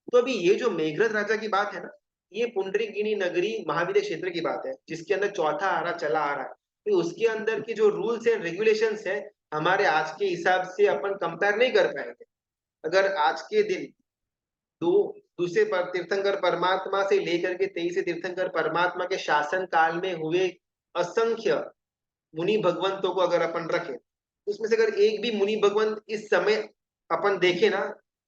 तो अभी ये जो मेघरत राजा की बात है ना, ये पुंडरीगिनी नगरी महाविद्य क्षेत्र की बात है जिसके अंदर चौथा आरा चला आ रहा है। तो उसके अंदर की जो रूल्स एंड रेगुलेशंस है हमारे आज के हिसाब से अपन कंपेयर नहीं कर पाएंगे। अगर आज के दिन दो दूसरे तीर्थंकर परमात्मा से लेकर के 23 तीर्थंकर परमात्मा के शासन काल में हुए असंख्य मुनि भगवंतों को अगर अपन रखें, उसमें से अगर एक भी मुनि भगवंत इस समय अपन देखे ना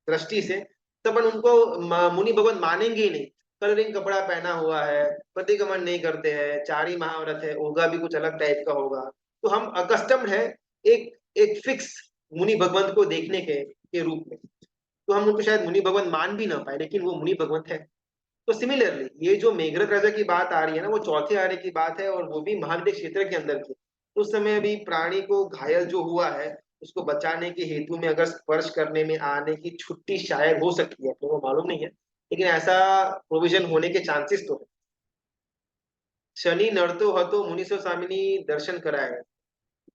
दृष्टि से, तो अपन उनको मुनि भगवंत मानेंगे ही नहीं। कलरिंग कपड़ा पहना हुआ है, प्रतिगमन नहीं करते हैं, 4 ही महाव्रत है, होगा भी कुछ अलग टाइप का होगा। तो हम अकस्टम्ड है एक एक फिक्स मुनि भगवंत को देखने के रूप में, तो हम उनको शायद मुनि भगवंत मान भी ना पाए, लेकिन वो मुनि भगवंत है। तो सिमिलरली ये जो मेघरत राजा की बात आ रही है ना वो चौथे आरे की बात है, और वो भी महाविद्य क्षेत्र के अंदर की। उस समय अभी प्राणी को घायल जो हुआ है उसको बचाने के हेतु में अगर स्पर्श करने में आने की छुट्टी शायद हो सकती है, अपने को मालूम नहीं है, लेकिन ऐसा प्रोविजन होने के चांसेस तो है। शनि नरतो हतो मुनिसो स्वामिनी दर्शन कराए,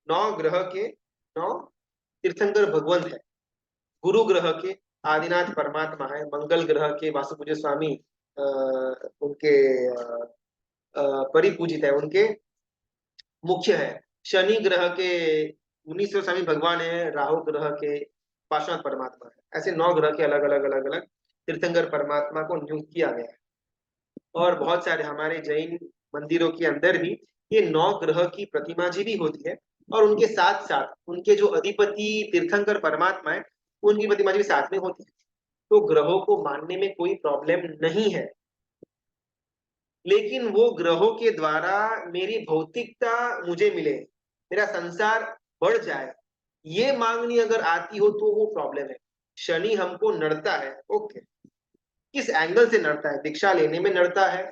9 ग्रह के 9 तीर्थंकर भगवंत है। गुरु ग्रह के आदिनाथ परमात्मा है, मंगल ग्रह के वासुपूज्य स्वामी उनके परिपूजित है, उनके मुख्य है। शनि ग्रह के 19 स्वामी भगवान है, राहु ग्रह के पार्श्वनाथ परमात्मा है। ऐसे 9 ग्रह के अलग अलग तीर्थंकर परमात्मा को नियुक्त किया गया है। और बहुत सारे हमारे जैन मंदिरों के अंदर भी ये 9 ग्रह की प्रतिमा जी भी होती है, और उनके साथ साथ उनके जो अधिपति तीर्थंकर परमात्मा है उनकी प्रतिमा जी भी साथ में होती है। तो ग्रहों को मानने में कोई प्रॉब्लम नहीं है, लेकिन वो ग्रहों के द्वारा मेरी भौतिकता मुझे मिले, मेरा संसार बढ़ जाए, ये मांगनी अगर आती हो तो वो प्रॉब्लम है। शनि हमको नड़ता है, ओके, किस एंगल से नड़ता है? दीक्षा लेने में नड़ता है,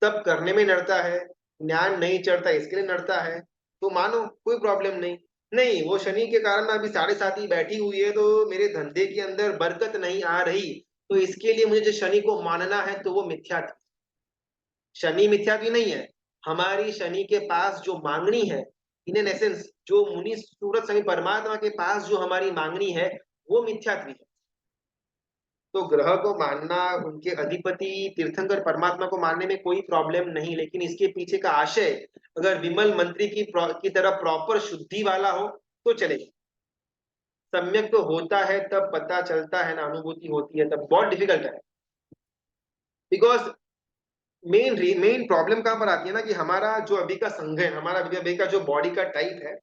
तब करने में नड़ता है, ज्ञान नहीं चढ़ता इसके लिए नड़ता है, तो मानो कोई प्रॉब्लम नहीं। नहीं, वो शनि के कारण अभी 7.5 ही बैठी हुई है तो मेरे धंधे के अंदर बरकत नहीं आ रही, तो इसके लिए मुझे जो शनि को मानना है तो वो मिथ्या। शनि मिथ्या भी नहीं है, हमारी शनि के पास जो मांगनी है, इन एन एसेंस जो मुनि सूरत शनि परमात्मा के पास जो हमारी मांगनी है वो मिथ्यात्व है। तो ग्रह को मानना, उनके अधिपति तीर्थंकर परमात्मा को मानने में कोई प्रॉब्लम नहीं, लेकिन इसके पीछे का आशय अगर विमल मंत्री की तरह प्रॉपर शुद्धि वाला हो तो चलेगा। सम्यक तो होता है तब पता चलता है ना, अनुभूति होती है तब, बहुत डिफिकल्ट है। बिकॉज मेन प्रॉब्लम कहां पर आती है ना कि हमारा जो अभी का संघ है, हमारा अभी का जो बॉडी का टाइप है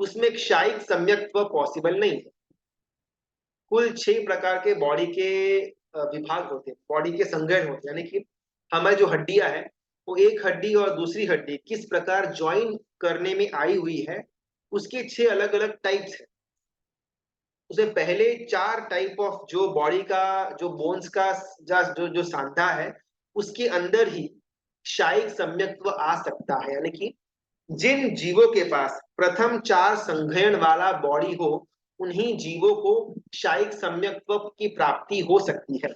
उसमें क्षायिक सम्यक्त्व पॉसिबल नहीं है। कुल 6 प्रकार के बॉडी के विभाग होते हैं, बॉडी के संघटन होते हैं, यानी कि हमारी जो हड्डियां है वो एक हड्डी और दूसरी हड्डी किस प्रकार ज्वाइन करने में आई हुई है, उसके 6 अलग अलग टाइप्स है। उसमें पहले 4 टाइप ऑफ जो बॉडी का जो बोन्स का जो जो सांधा है, उसके अंदर ही शायिक सम्यक्त्व आ सकता है, यानी कि जिन जीवों के पास प्रथम 4 संघयन वाला बॉडी हो, उन्हीं जीवों को शायिक सम्यक्त्व की प्राप्ति हो सकती है।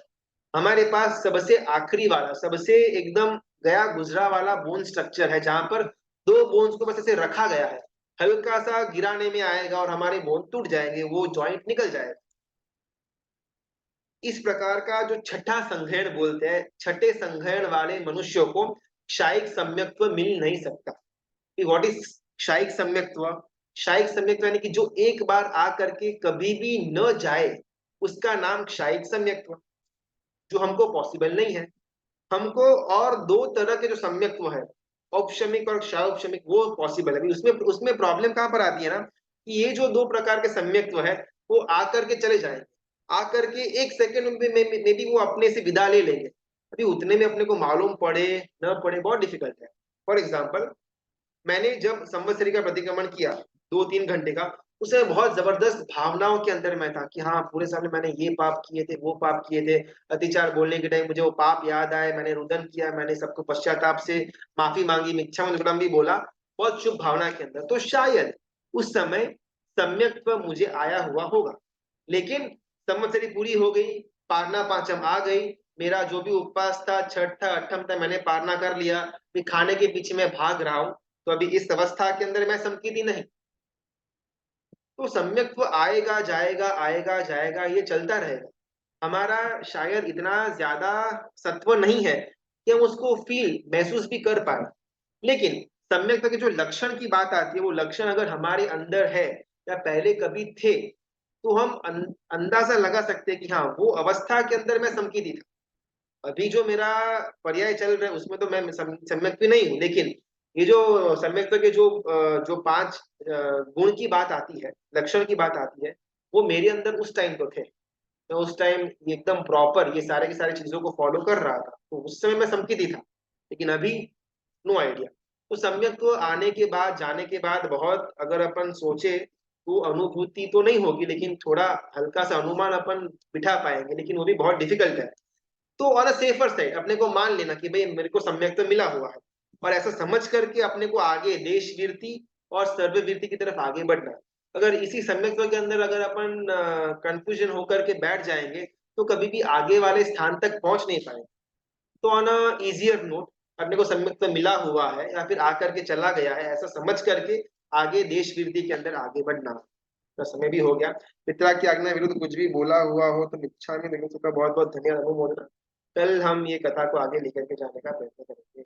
हमारे पास सबसे आखिरी वाला, सबसे एकदम गया गुजरा वाला बोन स्ट्रक्चर है, जहां पर 2 बोन्स को बस ऐसे रखा गया है, हल्का सा गिराने में आएगा और हमारे बोन टूट जाएंगे, वो जॉइंट निकल जाएगा। इस प्रकार का जो छठा संघयन बोलते हैं, छठे संघयन वाले मनुष्यों को शायिक सम्यक्त्व मिल नहीं सकता। What is शायिक सम्यक्त्व? शायिक सम्यक्त्व यानी कि जो एक बार आ करके कभी भी न जाए, उसका नाम शायिक सम्यक्त्व, जो हमको पॉसिबल नहीं है। हमको और 2 तरह के जो सम्यक्त्व है, औपशमिक और क्षारोपशमिक, वो पॉसिबल है। अभी उसमें उसमें प्रॉब्लम कहाँ पर आती है ना, कि ये जो 2 प्रकार के सम्यक्त्व है, वो आकर के चले जाएंगे, आकर के 1 सेकंड में भी वो अपने से विदा ले लेंगे। अभी उतने में अपने को मालूम पड़े न पड़े, बहुत डिफिकल्ट है। फॉर एग्जाम्पल, मैंने जब संवत्सरी का प्रतिक्रमण किया 2-3 घंटे का, उसे बहुत जबरदस्त भावनाओं के अंदर मैं था कि हाँ, पूरे साल में मैंने ये पाप किए थे, वो पाप किए थे। अतिचार बोलने के टाइम मुझे वो पाप याद आए, मैंने रुदन किया, मैंने सबको पश्चाताप से माफी मांगी, मिच्छामि भी बोला, बहुत शुभ भावना के अंदर। तो शायद उस समय सम्यक्त्व मुझे आया हुआ होगा। लेकिन संवत्सरी पूरी हो गई, पारना पांचम आ गई, मेरा जो भी उपवास था, छठ था, अठम था, मैंने पारना कर लिया, फिर खाने के पीछे मैं भाग रहा हूँ, तो अभी इस अवस्था के अंदर मैं संकित नहीं। तो सम्यक्त्व आएगा जाएगा, आएगा जाएगा, ये चलता रहेगा। हमारा शायद इतना ज्यादा सत्व नहीं है कि हम उसको फील महसूस भी कर पाए। लेकिन सम्यक्त्व के जो लक्षण की बात आती है, वो लक्षण अगर हमारे अंदर है या पहले कभी थे, तो हम अंदाजा लगा सकते हैं कि हाँ, वो अवस्था के अंदर मैं संकित ही था। अभी जो मेरा पर्याय चल रहा है, उसमें तो मैं सम्यक भी नहीं हूँ, लेकिन ये जो सम्यक्त्व के जो 5 गुण की बात आती है, लक्षण की बात आती है, वो मेरे अंदर उस टाइम तो थे। मैं उस टाइम एकदम प्रॉपर ये सारे की सारी चीजों को फॉलो कर रहा था, तो उस समय मैं संकित ही था। लेकिन अभी नो आइडिया। तो सम्यक्त्व आने के बाद, जाने के बाद, बहुत अगर अपन सोचे तो अनुभूति तो नहीं होगी, लेकिन थोड़ा हल्का सा अनुमान अपन बिठा पाएंगे, लेकिन वो भी बहुत डिफिकल्ट है। तो ऑन अ सेफर साइड अपने को मान लेना कि भाई मेरे को सम्यक तो मिला हुआ है, और ऐसा समझ करके अपने को आगे देश वीरती और सर्ववीरती की तरफ आगे बढ़ना है। अगर इसी सम्यक्त्व के अंदर अगर अपन कंफ्यूजन होकर के बैठ जाएंगे, तो कभी भी आगे वाले स्थान तक पहुंच नहीं पाएंगे। तो ऑन अ इजियर नोट, अपने को सम्यक्त्व मिला हुआ है या फिर आकर के चला गया है, ऐसा समझ करके आगे देश वीरती के अंदर आगे बढ़ना। तो समय भी हो गया। पिता की आज्ञा विरुद्ध कुछ भी बोला हुआ हो तो मिच्छामि, बहुत बहुत धन्यवाद अनुमोदना। कल हम ये कथा को आगे लेकर के जाने का प्रयत्न करेंगे।